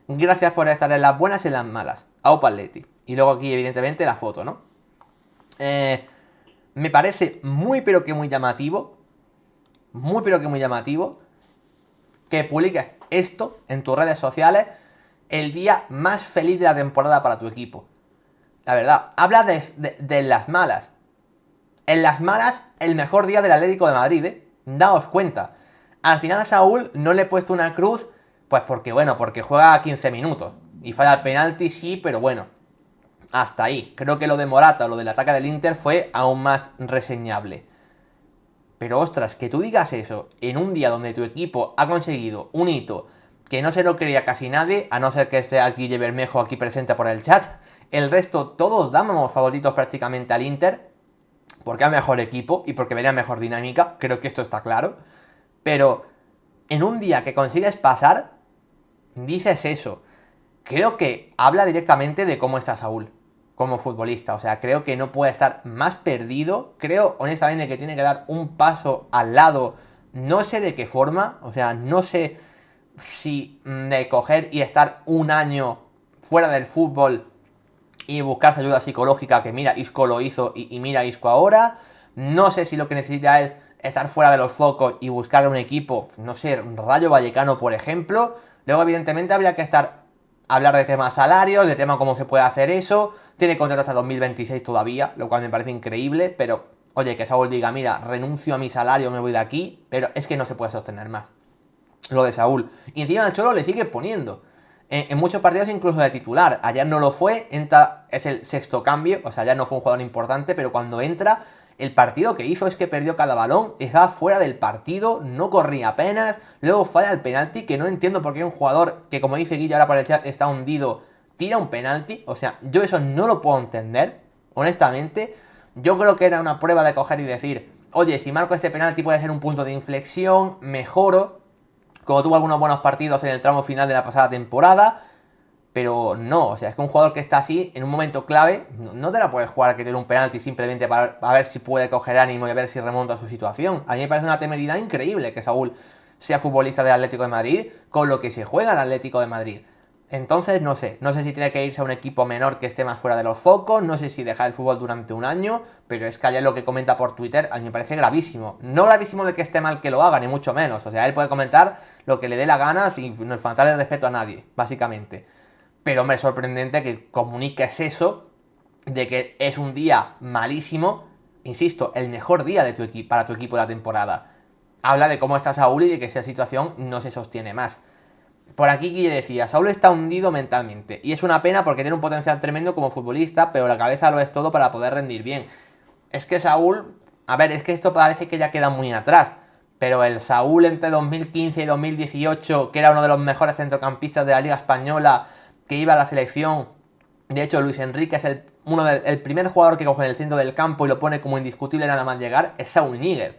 Gracias por estar en las buenas y en las malas. Aupa Atleti. Y luego aquí evidentemente la foto, ¿no? Me parece muy pero que muy llamativo. Muy pero que muy llamativo. Que publiques esto en tus redes sociales el día más feliz de la temporada para tu equipo. La verdad, habla de las malas. En las malas, el mejor día del Atlético de Madrid, ¿eh? Daos cuenta. Al final a Saúl no le he puesto una cruz, pues porque, bueno, porque juega 15 minutos. Y falla el penalti, sí, pero bueno. Hasta ahí. Creo que lo de Morata o lo del ataque del Inter fue aún más reseñable. Pero ostras, que tú digas eso en un día donde tu equipo ha conseguido un hito que no se lo creía casi nadie, a no ser que esté aquí Bermejo aquí presente por el chat. El resto, todos dábamos favoritos prácticamente al Inter, porque era mejor equipo y porque venía mejor dinámica, creo que esto está claro. Pero en un día que consigues pasar, dices eso. Creo que habla directamente de cómo está Saúl como futbolista. O sea, creo que no puede estar más perdido. Creo, honestamente, que tiene que dar un paso al lado. No sé de qué forma. O sea, no sé si de coger y estar un año fuera del fútbol y buscarse ayuda psicológica, que mira, Isco lo hizo y mira Isco ahora. No sé si lo que necesita es estar fuera de los focos y buscar un equipo, no sé, Rayo Vallecano, por ejemplo. Luego, evidentemente, habría que hablar de temas salarios, de tema cómo se puede hacer eso. Tiene contrato hasta 2026 todavía, lo cual me parece increíble, pero oye, que Saúl diga, mira, renuncio a mi salario, me voy de aquí, pero es que no se puede sostener más. Lo de Saúl. Y encima el Cholo le sigue poniendo. En muchos partidos incluso de titular. Ayer no lo fue, es el sexto cambio, o sea, ya no fue un jugador importante, pero cuando entra, el partido que hizo es que perdió cada balón, estaba fuera del partido, no corría apenas, luego falla el penalti, que no entiendo por qué un jugador que, como dice Guilla ahora por el chat, está hundido, tira un penalti. O sea, yo eso no lo puedo entender, honestamente. Yo creo que era una prueba de coger y decir, oye, si marco este penalti puede ser un punto de inflexión, mejoro, como tuvo algunos buenos partidos en el tramo final de la pasada temporada. Pero no, o sea, es que un jugador que está así, en un momento clave, no te la puedes jugar a que tiene un penalti simplemente para ver si puede coger ánimo y a ver si remonta su situación. A mí me parece una temeridad increíble que Saúl sea futbolista del Atlético de Madrid con lo que se juega el Atlético de Madrid. Entonces, no sé si tiene que irse a un equipo menor que esté más fuera de los focos, no sé si dejar el fútbol durante un año, pero es que ayer lo que comenta por Twitter a mí me parece gravísimo. No gravísimo de que esté mal que lo haga, ni mucho menos. O sea, él puede comentar lo que le dé la gana sin faltarle respeto a nadie, básicamente. Pero, hombre, es sorprendente que comuniques eso, de que es un día malísimo, insisto, el mejor día de para tu equipo de la temporada. Habla de cómo está Saúl y de que esa situación no se sostiene más. Por aquí Guille decía, Saúl está hundido mentalmente, y es una pena porque tiene un potencial tremendo como futbolista, pero la cabeza lo es todo para poder rendir bien. Es que Saúl, a ver, es que esto parece que ya queda muy atrás, pero el Saúl entre 2015 y 2018, que era uno de los mejores centrocampistas de la Liga Española, que iba a la selección, de hecho Luis Enrique es el primer jugador que coge en el centro del campo y lo pone como indiscutible nada más llegar, es Saúl Ñíguez.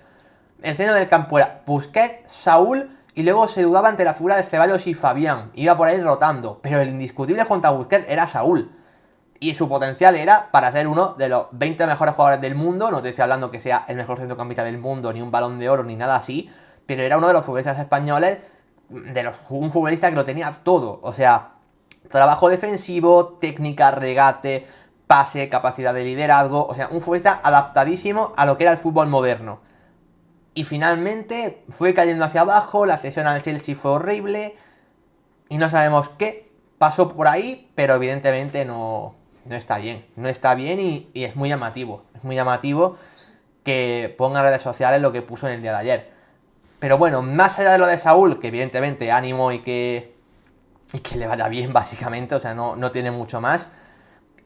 El centro del campo era Busquets, Saúl, y luego se dudaba ante la figura de Ceballos y Fabián, iba por ahí rotando, pero el indiscutible contra Busquets era Saúl. y su potencial era para ser uno de los 20 mejores jugadores del mundo. No te estoy hablando que sea el mejor centrocampista del mundo, ni un Balón de Oro, ni nada así, pero era uno de los futbolistas españoles, un futbolista que lo tenía todo. O sea, trabajo defensivo, técnica, regate, pase, capacidad de liderazgo. O sea, un futbolista adaptadísimo a lo que era el fútbol moderno. Y finalmente fue cayendo hacia abajo, la cesión al Chelsea fue horrible y no sabemos qué pasó por ahí, pero evidentemente no está bien. No está bien y es muy llamativo. Es muy llamativo que ponga en redes sociales lo que puso en el día de ayer. Pero bueno, más allá de lo de Saúl, que evidentemente ánimo y que le vaya bien básicamente, o sea, no tiene mucho más.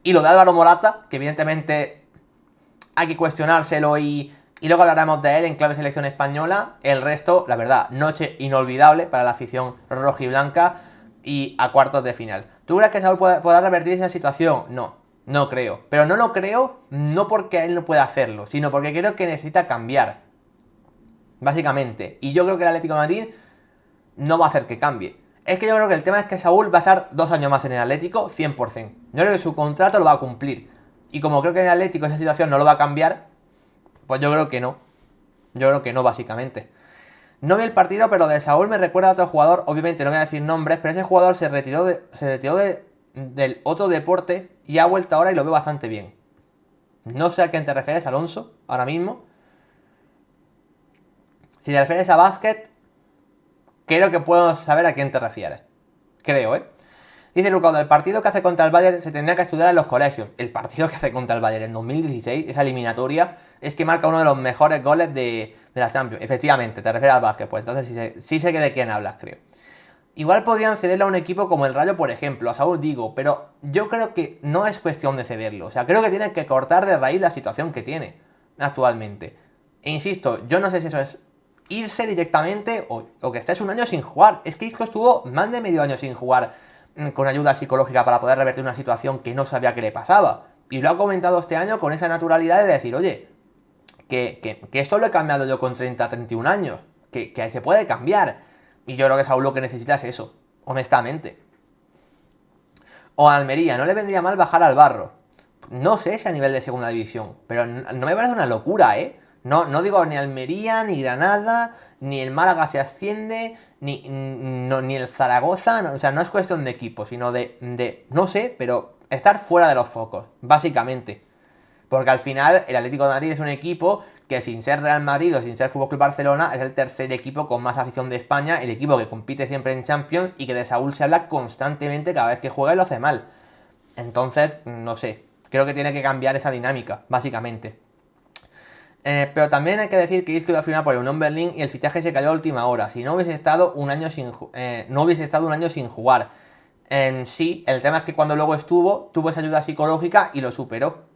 Y lo de Álvaro Morata, que evidentemente hay que cuestionárselo y luego hablaremos de él en clave selección española. El resto, la verdad, noche inolvidable para la afición rojiblanca y a cuartos de final. ¿Tú crees que Saúl podrá revertir esa situación? No creo. Pero no lo creo, no porque él no pueda hacerlo, sino porque creo que necesita cambiar. Básicamente. Y yo creo que el Atlético de Madrid no va a hacer que cambie. Es que yo creo que el tema es que Saúl va a estar 2 años más en el Atlético, 100%. Yo creo que su contrato lo va a cumplir. Y como creo que en el Atlético esa situación no lo va a cambiar, pues yo creo que no. Yo creo que no, básicamente. No vi el partido, pero de Saúl me recuerda a otro jugador. Obviamente no voy a decir nombres, pero ese jugador se retiró del otro deporte y ha vuelto ahora y lo veo bastante bien. No sé a quién te refieres, Alonso, ahora mismo. Si te refieres a básquet, creo que puedo saber a quién te refieres. Creo, ¿eh? Dice Lucado, el partido que hace contra el Bayern se tendría que estudiar en los colegios. El partido que hace contra el Bayern en 2016, esa eliminatoria, es que marca uno de los mejores goles de la Champions. Efectivamente, te refieres al básquet, pues entonces sí sé de quién hablas, creo. Igual podrían cederlo a un equipo como el Rayo, por ejemplo, a Saúl digo, pero yo creo que no es cuestión de cederlo. O sea, creo que tienen que cortar de raíz la situación que tiene actualmente. E insisto, yo no sé si eso es irse directamente o que estés un año sin jugar. Es que Isco estuvo más de medio año sin jugar con ayuda psicológica para poder revertir una situación que no sabía que le pasaba. Y lo ha comentado este año con esa naturalidad de decir, oye, que esto lo he cambiado yo con 30, 31 años, que se puede cambiar. Y yo creo que Saúl lo que necesita es eso, honestamente. O a Almería, no le vendría mal bajar al Barro. No sé si a nivel de segunda división, pero no me parece una locura, ¿eh? No digo ni Almería, ni Granada, ni el Málaga se asciende, ni el Zaragoza, o sea, no es cuestión de equipo, sino no sé, pero estar fuera de los focos, básicamente. Porque al final el Atlético de Madrid es un equipo que sin ser Real Madrid o sin ser FC Barcelona es el tercer equipo con más afición de España, el equipo que compite siempre en Champions y que de Saúl se habla constantemente cada vez que juega y lo hace mal. Entonces, no sé, creo que tiene que cambiar esa dinámica, básicamente. Pero también hay que decir que Isco iba a firmar por el Unión Berlín y el fichaje se cayó a última hora. Si no hubiese estado un año sin jugar. Sí, el tema es que cuando luego tuvo esa ayuda psicológica y lo superó.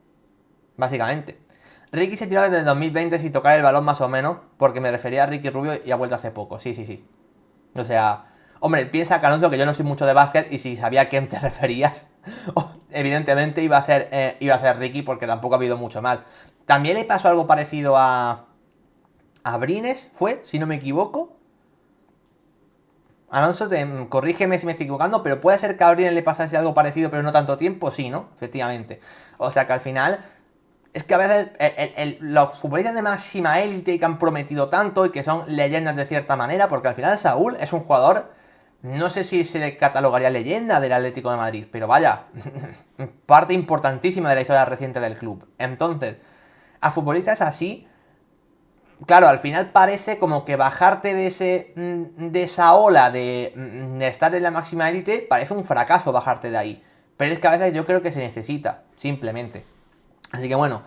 Básicamente. Ricky se tiró desde el 2020 sin tocar el balón más o menos, porque me refería a Ricky Rubio y ha vuelto hace poco. Sí. O sea, hombre, piensa, Alonso, que yo no soy mucho de básquet y si sabía a quién te referías, evidentemente iba a ser Ricky porque tampoco ha habido mucho más. También le pasó algo parecido a Brines, fue, si no me equivoco. Alonso, corrígeme si me estoy equivocando, pero puede ser que a Brines le pasase algo parecido, pero no tanto tiempo, sí, ¿no? Efectivamente. O sea que al final, es que a veces los futbolistas de máxima élite que han prometido tanto y que son leyendas de cierta manera, porque al final Saúl es un jugador, no sé si se le catalogaría leyenda del Atlético de Madrid, pero vaya, parte importantísima de la historia reciente del club. Entonces, a futbolistas así, claro, al final parece como que bajarte de esa ola de estar en la máxima élite parece un fracaso bajarte de ahí. Pero es que a veces yo creo que se necesita, simplemente. Así que bueno,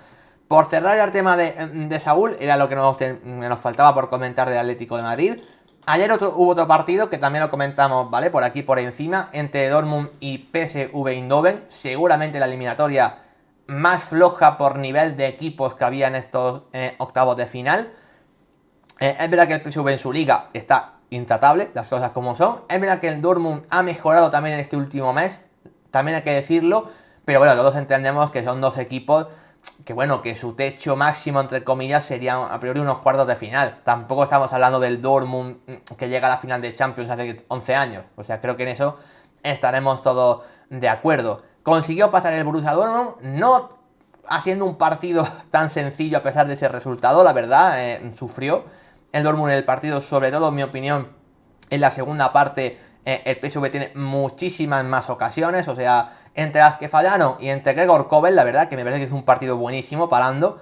por cerrar el tema de Saúl, era lo que nos faltaba por comentar del Atlético de Madrid. Ayer hubo otro partido que también lo comentamos, ¿vale? Por aquí por encima, entre Dortmund y PSV Eindhoven. Seguramente la eliminatoria más floja por nivel de equipos que había en estos octavos de final. Es verdad que el PSV en su liga está intratable, las cosas como son. Es verdad que el Dortmund ha mejorado también en este último mes, también hay que decirlo. Pero bueno, todos entendemos que son dos equipos que bueno, que su techo máximo, entre comillas, sería a priori unos cuartos de final. Tampoco estamos hablando del Dortmund que llega a la final de Champions hace 11 años. O sea, creo que en eso estaremos todos de acuerdo. consiguió pasar el Borussia Dortmund, no haciendo un partido tan sencillo a pesar de ese resultado, la verdad, sufrió el Dortmund en el partido, sobre todo en mi opinión, en la segunda parte. El PSV tiene muchísimas más ocasiones, o sea, entre las que fallaron y entre Gregor Kobel, la verdad que me parece que es un partido buenísimo, parando.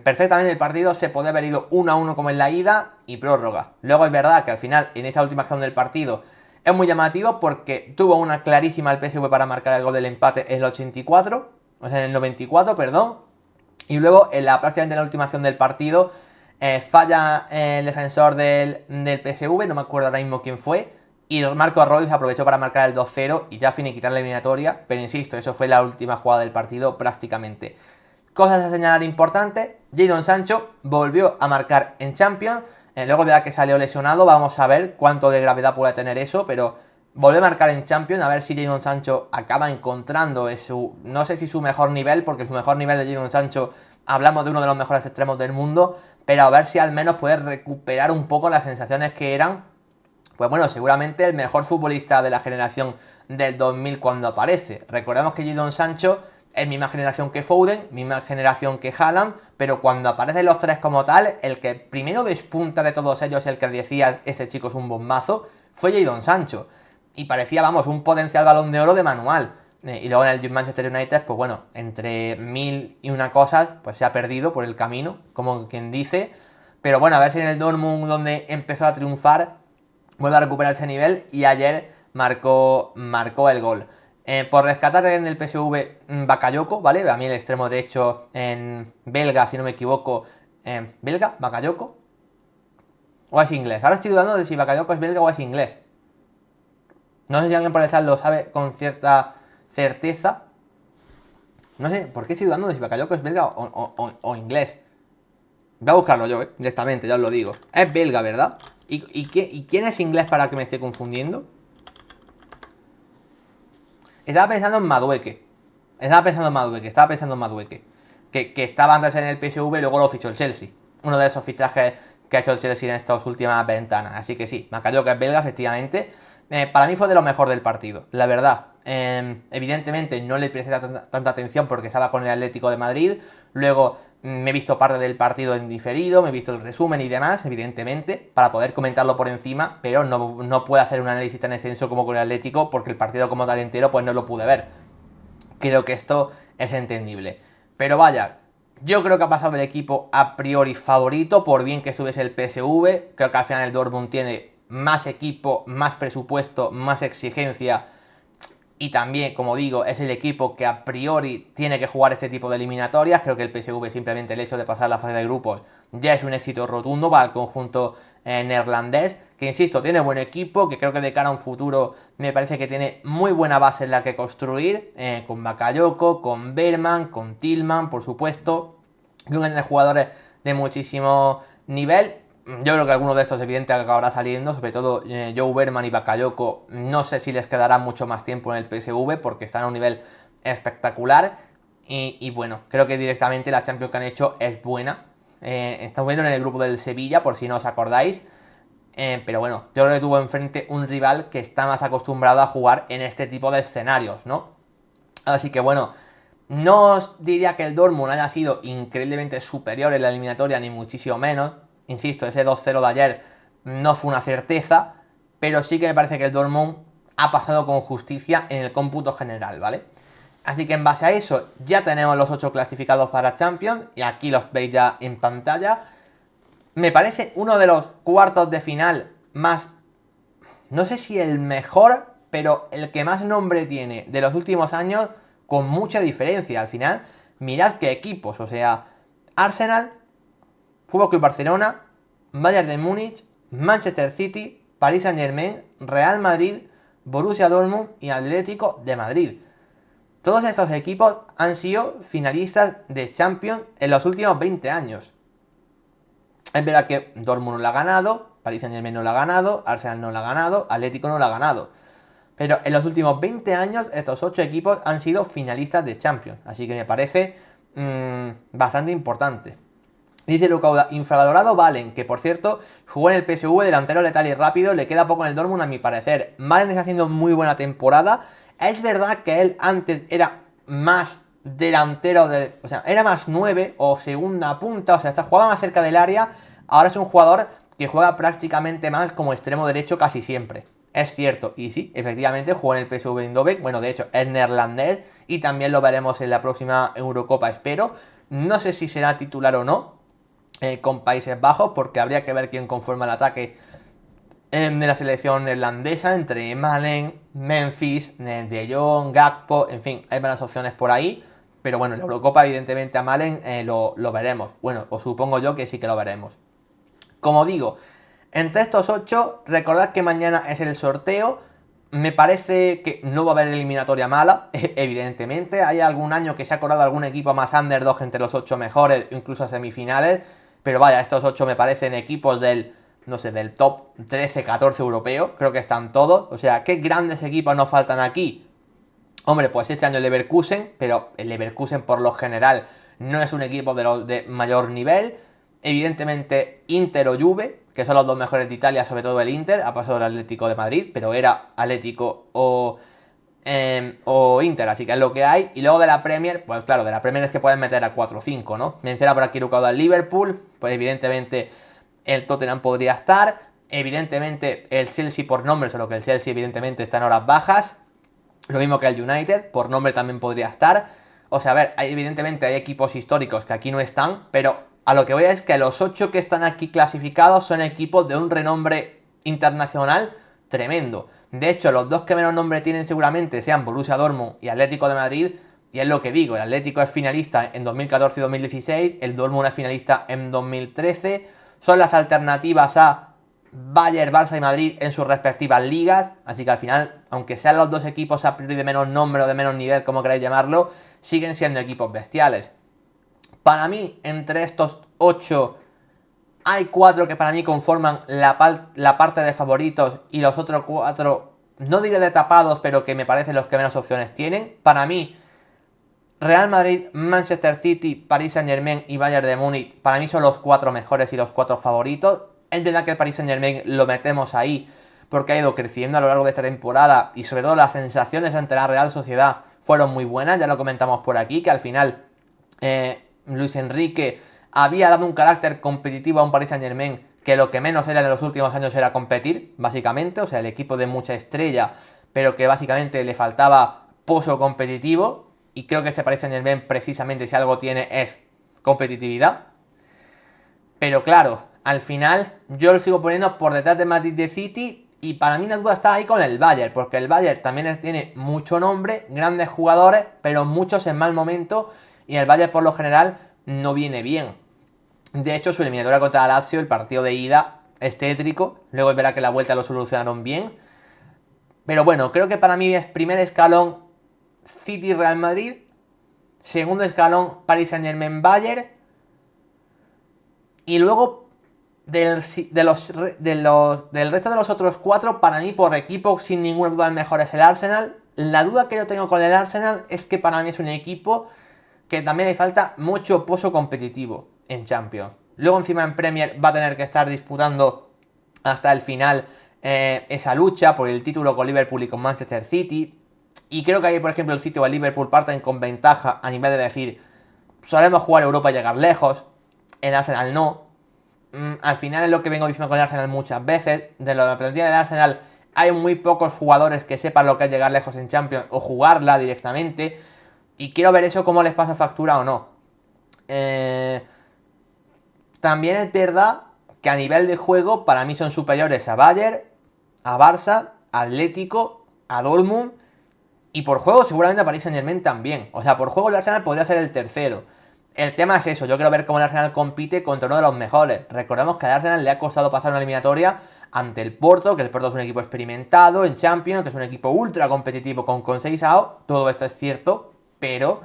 Perfectamente el partido se podía haber ido 1-1 como en la ida y prórroga. Luego es verdad que al final, en esa última acción del partido, es muy llamativo porque tuvo una clarísima el PSV para marcar el gol del empate en el 84, o sea, en el 94, perdón. Y luego, prácticamente en la última acción del partido, falla el defensor del PSV, no me acuerdo ahora mismo quién fue, y Marco Reus aprovechó para marcar el 2-0 y ya finiquitar la eliminatoria, pero insisto, eso fue la última jugada del partido prácticamente. Cosas a señalar importantes, Jadon Sancho volvió a marcar en Champions, luego verá que salió lesionado, vamos a ver cuánto de gravedad puede tener eso, pero volvió a marcar en Champions, a ver si Jadon Sancho acaba encontrando no sé si su mejor nivel, porque su mejor nivel de Jadon Sancho, hablamos de uno de los mejores extremos del mundo, pero a ver si al menos puede recuperar un poco las sensaciones que eran, pues bueno, seguramente el mejor futbolista de la generación del 2000 cuando aparece. Recordemos que Jadon Sancho es misma generación que Foden, misma generación que Haaland, pero cuando aparecen los tres como tal, el que primero despunta de todos ellos, el que decía este chico es un bombazo, fue Jadon Sancho. Y parecía, vamos, un potencial Balón de Oro de manual. Y luego en el Manchester United, pues bueno, entre mil y una cosas, pues se ha perdido por el camino, como quien dice. Pero bueno, a ver si en el Dortmund, donde empezó a triunfar, vuelve a recuperar ese nivel y ayer marcó el gol. Por rescatar en el PSV Bakayoko, ¿vale? A mí el extremo derecho en belga, si no me equivoco. ¿Belga? ¿Bakayoko? ¿O es inglés? Ahora estoy dudando de si Bakayoko es belga o es inglés. No sé si alguien por el chat lo sabe con cierta certeza. No sé, ¿por qué estoy dudando de si Bakayoko es belga o inglés? Voy a buscarlo yo, directamente, ya os lo digo. Es belga, ¿verdad? ¿Y quién es inglés para que me esté confundiendo? Estaba pensando en Madueke. Que estaba antes en el PSV y luego lo fichó el Chelsea. Uno de esos fichajes que ha hecho el Chelsea en estas últimas ventanas. Así que sí, Bakayoko es belga, efectivamente. Para mí fue de lo mejor del partido, la verdad. Evidentemente no le presté tanta atención porque estaba con el Atlético de Madrid. Luego me he visto parte del partido en diferido, me he visto el resumen y demás, evidentemente, para poder comentarlo por encima, pero no puedo hacer un análisis tan extenso como con el Atlético porque el partido como tal entero pues no lo pude ver. Creo que esto es entendible. Pero vaya, yo creo que ha pasado el equipo a priori favorito, por bien que estuviese el PSV. Creo que al final el Dortmund tiene más equipo, más presupuesto, más exigencia. Y también, como digo, es el equipo que a priori tiene que jugar este tipo de eliminatorias. Creo que el PSV simplemente el hecho de pasar la fase de grupos ya es un éxito rotundo para el conjunto neerlandés. Que insisto, tiene buen equipo, que creo que de cara a un futuro me parece que tiene muy buena base en la que construir. Con Bakayoko, con Bergman, con Tillman, por supuesto. Creo que tiene jugadores de muchísimo nivel. Yo creo que alguno de estos evidente acabará saliendo, sobre todo Joe Bergman y Bakayoko. No sé si les quedará mucho más tiempo en el PSV porque están a un nivel espectacular. Y bueno, creo que directamente la Champions que han hecho es buena. Estamos viendo en el grupo del Sevilla, por si no os acordáis. Pero bueno, yo creo que tuvo enfrente un rival que está más acostumbrado a jugar en este tipo de escenarios, ¿no? Así que bueno, no os diría que el Dortmund haya sido increíblemente superior en la eliminatoria, ni muchísimo menos. Insisto, ese 2-0 de ayer no fue una certeza, pero sí que me parece que el Dortmund ha pasado con justicia en el cómputo general, ¿vale? Así que en base a eso ya tenemos los 8 clasificados para Champions, y aquí los veis ya en pantalla. Me parece uno de los cuartos de final más, no sé si el mejor, pero el que más nombre tiene de los últimos años, con mucha diferencia. Al final, mirad qué equipos, o sea, Arsenal, Fútbol Club Barcelona, Bayern de Múnich, Manchester City, Paris Saint-Germain, Real Madrid, Borussia Dortmund y Atlético de Madrid. Todos estos equipos han sido finalistas de Champions en los últimos 20 años. Es verdad que Dortmund no lo ha ganado, Paris Saint-Germain no lo ha ganado, Arsenal no lo ha ganado, Atlético no lo ha ganado. Pero en los últimos 20 años estos 8 equipos han sido finalistas de Champions. Así que me parece bastante importante. Dice Lucauda, infravalorado Valen, que por cierto jugó en el PSV, delantero letal y rápido, le queda poco en el Dortmund a mi parecer. Valen está haciendo muy buena temporada, Es verdad que él antes era más delantero, o sea, era más 9 o segunda punta, o sea, jugaba más cerca del área. Ahora es un jugador que juega prácticamente más como extremo derecho casi siempre. Es cierto, y sí, efectivamente jugó en el PSV Eindhoven, bueno, de hecho es neerlandés y también lo veremos en la próxima Eurocopa, espero. No sé si será titular o no con Países Bajos, porque habría que ver quién conforma el ataque de la selección neerlandesa, entre Malen, Memphis, De Jong, Gakpo, en fin, hay varias opciones por ahí. Pero bueno, en la Eurocopa evidentemente a Malen lo veremos. Bueno, os supongo yo que sí que lo veremos. Como digo, entre estos 8, recordad que mañana es el sorteo. Me parece que no va a haber eliminatoria mala, evidentemente. Hay algún año que se ha colado algún equipo más underdog entre los 8 mejores, incluso a semifinales. Pero vaya, estos 8 me parecen equipos del, no sé, del top 13, 14 europeo. Creo que están todos. O sea, ¿qué grandes equipos nos faltan aquí? Hombre, pues este año el Leverkusen, pero el Leverkusen por lo general no es un equipo de mayor nivel. Evidentemente Inter o Juve, que son los dos mejores de Italia, sobre todo el Inter, ha pasado el Atlético de Madrid, pero era Atlético o Inter, así que es lo que hay. Y luego de la Premier, pues claro, de la Premier es que pueden meter a 4 o 5, ¿no? Menciona por aquí Lucado al Liverpool, pues evidentemente el Tottenham podría estar. Evidentemente el Chelsea por nombre, solo que el Chelsea evidentemente está en horas bajas. Lo mismo que el United, por nombre también podría estar. O sea, a ver, evidentemente hay equipos históricos que aquí no están, pero a lo que voy es que los 8 que están aquí clasificados son equipos de un renombre internacional tremendo. De hecho, los dos que menos nombre tienen seguramente sean Borussia Dortmund y Atlético de Madrid. Y es lo que digo, el Atlético es finalista en 2014 y 2016, el Dortmund es finalista en 2013. Son las alternativas a Bayern, Barça y Madrid en sus respectivas ligas, así que al final, aunque sean los dos equipos a priori de menos nombre o de menos nivel, como queráis llamarlo, siguen siendo equipos bestiales. Para mí, entre estos 8, hay 4 que para mí conforman la parte de favoritos y los otros 4, no diré de tapados, pero que me parecen los que menos opciones tienen. Para mí, Real Madrid, Manchester City, Paris Saint Germain y Bayern de Múnich, para mí son los 4 mejores y los 4 favoritos. Es verdad que el Paris Saint Germain lo metemos ahí porque ha ido creciendo a lo largo de esta temporada y sobre todo las sensaciones ante la Real Sociedad fueron muy buenas, ya lo comentamos por aquí, que al final Luis Enrique había dado un carácter competitivo a un Paris Saint Germain que lo que menos era en los últimos años era competir, básicamente, o sea, el equipo de mucha estrella, pero que básicamente le faltaba pozo competitivo, y creo que este Paris Saint Germain precisamente si algo tiene es competitividad. Pero claro, al final yo lo sigo poniendo por detrás de Madrid de City y para mí la duda está ahí con el Bayern, porque el Bayern también tiene mucho nombre, grandes jugadores, pero muchos en mal momento y el Bayern por lo general no viene bien. De hecho, su eliminatoria contra la Lazio, el partido de ida, es tétrico, luego es verdad que la vuelta lo solucionaron bien. Pero bueno, creo que para mí es primer escalón City-Real Madrid, segundo escalón Paris Saint-Germain-Bayern, y luego del resto de los otros 4, para mí por equipo, sin ninguna duda el mejor es el Arsenal. La duda que yo tengo con el Arsenal es que para mí es un equipo que también le falta mucho pozo competitivo en Champions. Luego encima en Premier va a tener que estar disputando hasta el final esa lucha por el título con Liverpool y con Manchester City. Y creo que ahí, por ejemplo, el City o el Liverpool parten con ventaja a nivel de decir, sabemos jugar Europa y llegar lejos. El Arsenal no. Al final es lo que vengo diciendo con el Arsenal muchas veces. De la plantilla del Arsenal hay muy pocos jugadores que sepan lo que es llegar lejos en Champions o jugarla directamente. Y quiero ver eso cómo les pasa factura o no. También es verdad que a nivel de juego para mí son superiores a Bayern, a Barça, a Atlético, a Dortmund. Y por juego seguramente a Paris Saint Germain también. O sea, por juego el Arsenal podría ser el tercero. El tema es eso, yo quiero ver cómo el Arsenal compite contra uno de los mejores. Recordemos que al Arsenal le ha costado pasar una eliminatoria ante el Porto, que el Porto es un equipo experimentado en Champions, que es un equipo ultra competitivo con Conceição. Todo esto es cierto, pero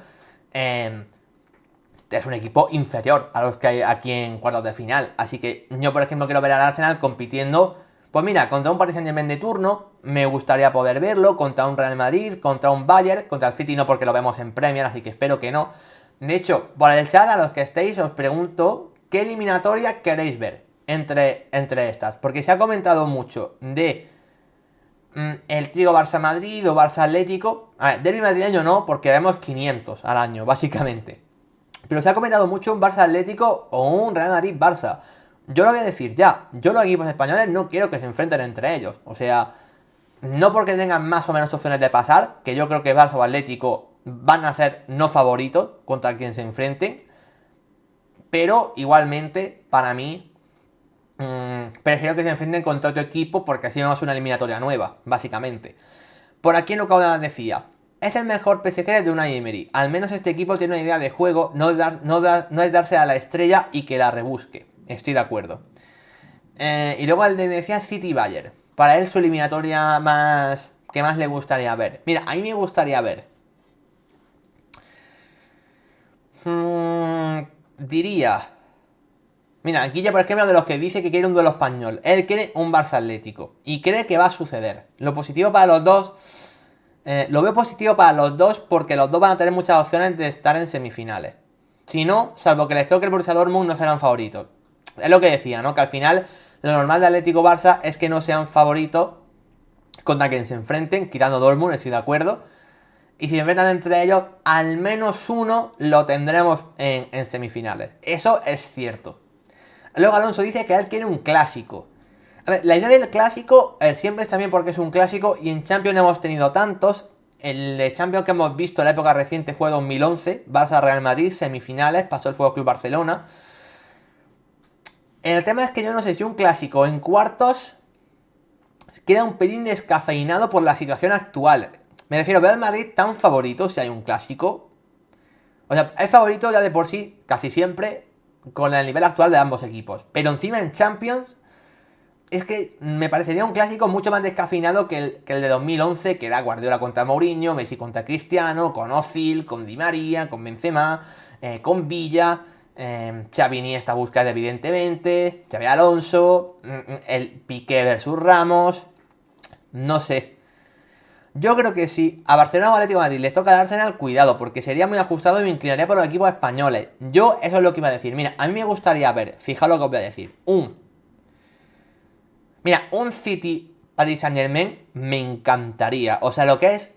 es un equipo inferior a los que hay aquí en cuartos de final. Así que yo, por ejemplo, quiero ver al Arsenal compitiendo. Pues mira, contra un Paris Saint-Germain de turno, me gustaría poder verlo, contra un Real Madrid, contra un Bayern, contra el City no porque lo vemos en Premier, así que espero que no. De hecho, por el chat a los que estéis os pregunto qué eliminatoria queréis ver entre estas, porque se ha comentado mucho de el trío Barça-Madrid o Barça-Atlético. A ver, derbi madrileño no, porque vemos 500 al año, básicamente. Pero se ha comentado mucho un Barça-Atlético o un Real Madrid-Barça. Yo lo voy a decir ya, yo los equipos españoles no quiero que se enfrenten entre ellos. O sea, no porque tengan más o menos opciones de pasar, que yo creo que Barça o Atlético van a ser no favoritos contra quien se enfrenten. Pero igualmente, para mí, prefiero que se enfrenten contra otro equipo porque así vamos a una eliminatoria nueva, básicamente. Por aquí en Lucauda decía, es el mejor PSG de Unai Emery. Al menos este equipo tiene una idea de juego, no es darse a la estrella y que la rebusque. Estoy de acuerdo. Y luego el de me decía City Bayern. Para él su eliminatoria más que más le gustaría ver. Mira, a mí me gustaría ver. Diría. Mira, aquí ya por ejemplo de los que dice que quiere un duelo español. Él quiere un Barça Atlético. Y cree que va a suceder. Lo positivo para los dos. Lo veo positivo para los dos porque los dos van a tener muchas opciones de estar en semifinales. Si no, salvo que les toque el Borussia Dortmund, no serán favoritos. Es lo que decía, ¿no? Que al final lo normal de Atlético Barça es que no sean favoritos contra quien se enfrenten, quitando Dortmund, estoy de acuerdo. Y si se enfrentan entre ellos, al menos uno lo tendremos en semifinales. Eso es cierto. Luego Alonso dice que él quiere un clásico. A ver, la idea del clásico siempre está bien porque es un clásico y en Champions hemos tenido tantos. El de Champions que hemos visto en la época reciente fue 2011, Barça-Real Madrid, semifinales, pasó el FC Barcelona. El tema es que yo no sé si un clásico en cuartos queda un pelín descafeinado por la situación actual. Me refiero, veo al Madrid tan favorito si hay un clásico. O sea, es favorito ya de por sí, casi siempre, con el nivel actual de ambos equipos. Pero encima en Champions, es que me parecería un clásico mucho más descafeinado que el de 2011, que era Guardiola contra Mourinho, Messi contra Cristiano, con Özil, con Di María, con Benzema, con Villa, Xavi Iniesta busca evidentemente, Xavi Alonso, el Piqué versus Ramos, no sé. Yo creo que si a Barcelona o Atlético de Madrid les toca el Arsenal, cuidado, porque sería muy ajustado y me inclinaría por los equipos españoles. Yo eso es lo que iba a decir. Mira, a mí me gustaría ver, fijaos lo que os voy a decir, un City Paris Saint Germain me encantaría. O sea, lo que es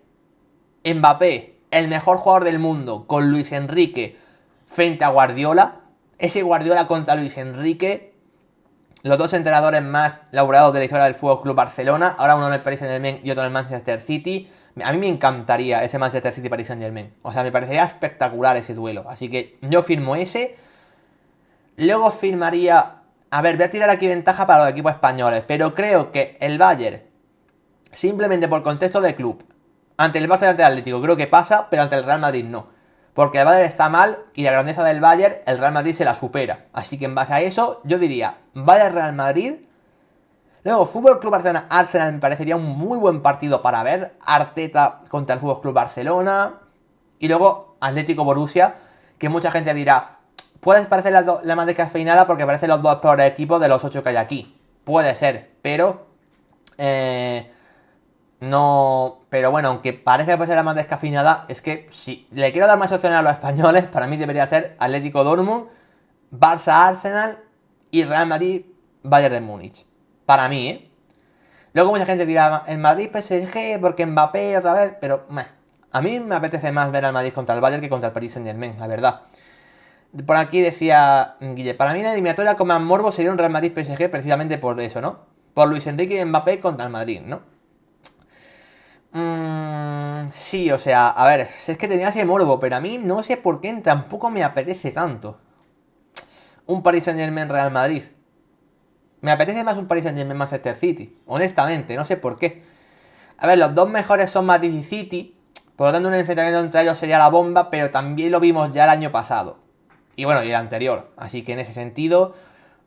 Mbappé, el mejor jugador del mundo, con Luis Enrique frente a Guardiola. Ese Guardiola contra Luis Enrique. Los dos entrenadores más laureados de la historia del FC Barcelona. Ahora uno en el Paris Saint Germain y otro en el Manchester City. A mí me encantaría ese Manchester City Paris Saint Germain. O sea, me parecería espectacular ese duelo. Así que yo firmo ese. Luego firmaría... A ver, voy a tirar aquí ventaja para los equipos españoles, pero creo que el Bayern, simplemente por contexto de club, ante el Barça y ante el Atlético, creo que pasa, pero ante el Real Madrid no. Porque el Bayern está mal y la grandeza del Bayern, el Real Madrid se la supera. Así que en base a eso, yo diría Bayern-Real Madrid. Luego, Fútbol Club Barcelona Arsenal me parecería un muy buen partido para ver. Arteta contra el Fútbol Club Barcelona. Y luego Atlético Borussia, que mucha gente dirá, puede parecer la más descafeinada porque parecen los dos peores equipos de los 8 que hay aquí. Puede ser, pero... no... Pero bueno, aunque parece que puede ser la más descafeinada, es que si le quiero dar más opciones a los españoles, para mí debería ser Atlético Dortmund, Barça Arsenal y Real Madrid Bayern de Múnich. Para mí, ¿eh? Luego mucha gente dirá, el Madrid PSG porque Mbappé otra vez, pero a mí me apetece más ver al Madrid contra el Bayern que contra el Paris Saint Germain, la verdad. Por aquí decía Guille, para mí la eliminatoria con más morbo sería un Real Madrid PSG precisamente por eso, ¿no? Por Luis Enrique y Mbappé contra el Madrid, ¿no? Sí, o sea, a ver, es que tenía ese morbo, pero a mí no sé por qué tampoco me apetece tanto un Paris Saint Germain Real Madrid. Me apetece más un Paris Saint Germain Manchester City, honestamente, no sé por qué. A ver, los dos mejores son Madrid y City, por lo tanto un enfrentamiento entre ellos sería la bomba, pero también lo vimos ya el año pasado. Y bueno, y el anterior. Así que en ese sentido,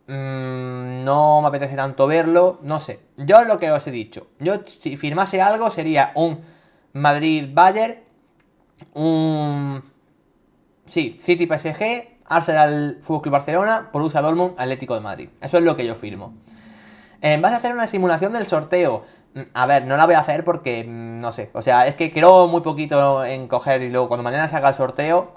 no me apetece tanto verlo. No sé. Yo lo que os he dicho. Yo si firmase algo sería un Madrid-Bayern. Sí, City-PSG. Arsenal Fútbol Club Barcelona. Borussia Dortmund, Atlético de Madrid. Eso es lo que yo firmo. Vas a hacer una simulación del sorteo. A ver, no la voy a hacer porque no sé. O sea, es que creo muy poquito en coger y luego cuando mañana se haga el sorteo,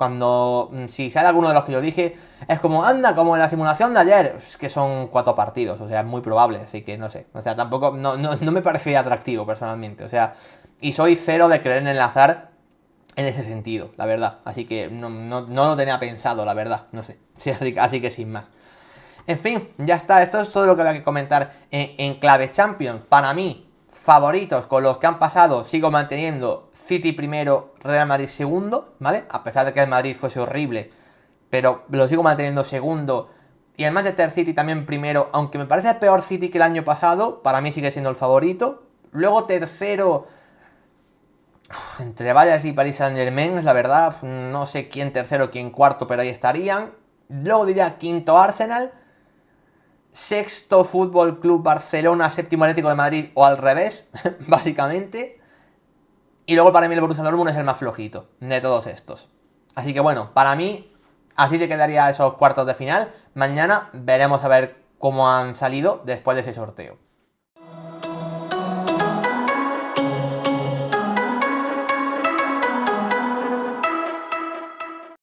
si sale alguno de los que yo dije, es como, anda, como en la simulación de ayer. Es que son 4 partidos, o sea, es muy probable, así que no sé. O sea, tampoco, no me parece atractivo personalmente. O sea, y soy cero de creer en el azar en ese sentido, la verdad. Así que no lo tenía pensado, la verdad. No sé. Sí, así que sin más. En fin, ya está. Esto es todo lo que había que comentar en clave Champions. Para mí, favoritos con los que han pasado, sigo manteniendo City primero, Real Madrid segundo, ¿vale? A pesar de que el Madrid fuese horrible, pero lo sigo manteniendo segundo. Y el Manchester City también primero, aunque me parece peor City que el año pasado, para mí sigue siendo el favorito. Luego tercero, entre Bayern y Paris Saint Germain, la verdad, no sé quién tercero, quién cuarto, pero ahí estarían. Luego diría quinto Arsenal. Sexto Fútbol Club Barcelona, séptimo Atlético de Madrid o al revés, básicamente. Y luego para mí el Borussia Dortmund es el más flojito de todos estos. Así que bueno, para mí así se quedaría esos cuartos de final. Mañana veremos a ver cómo han salido después de ese sorteo.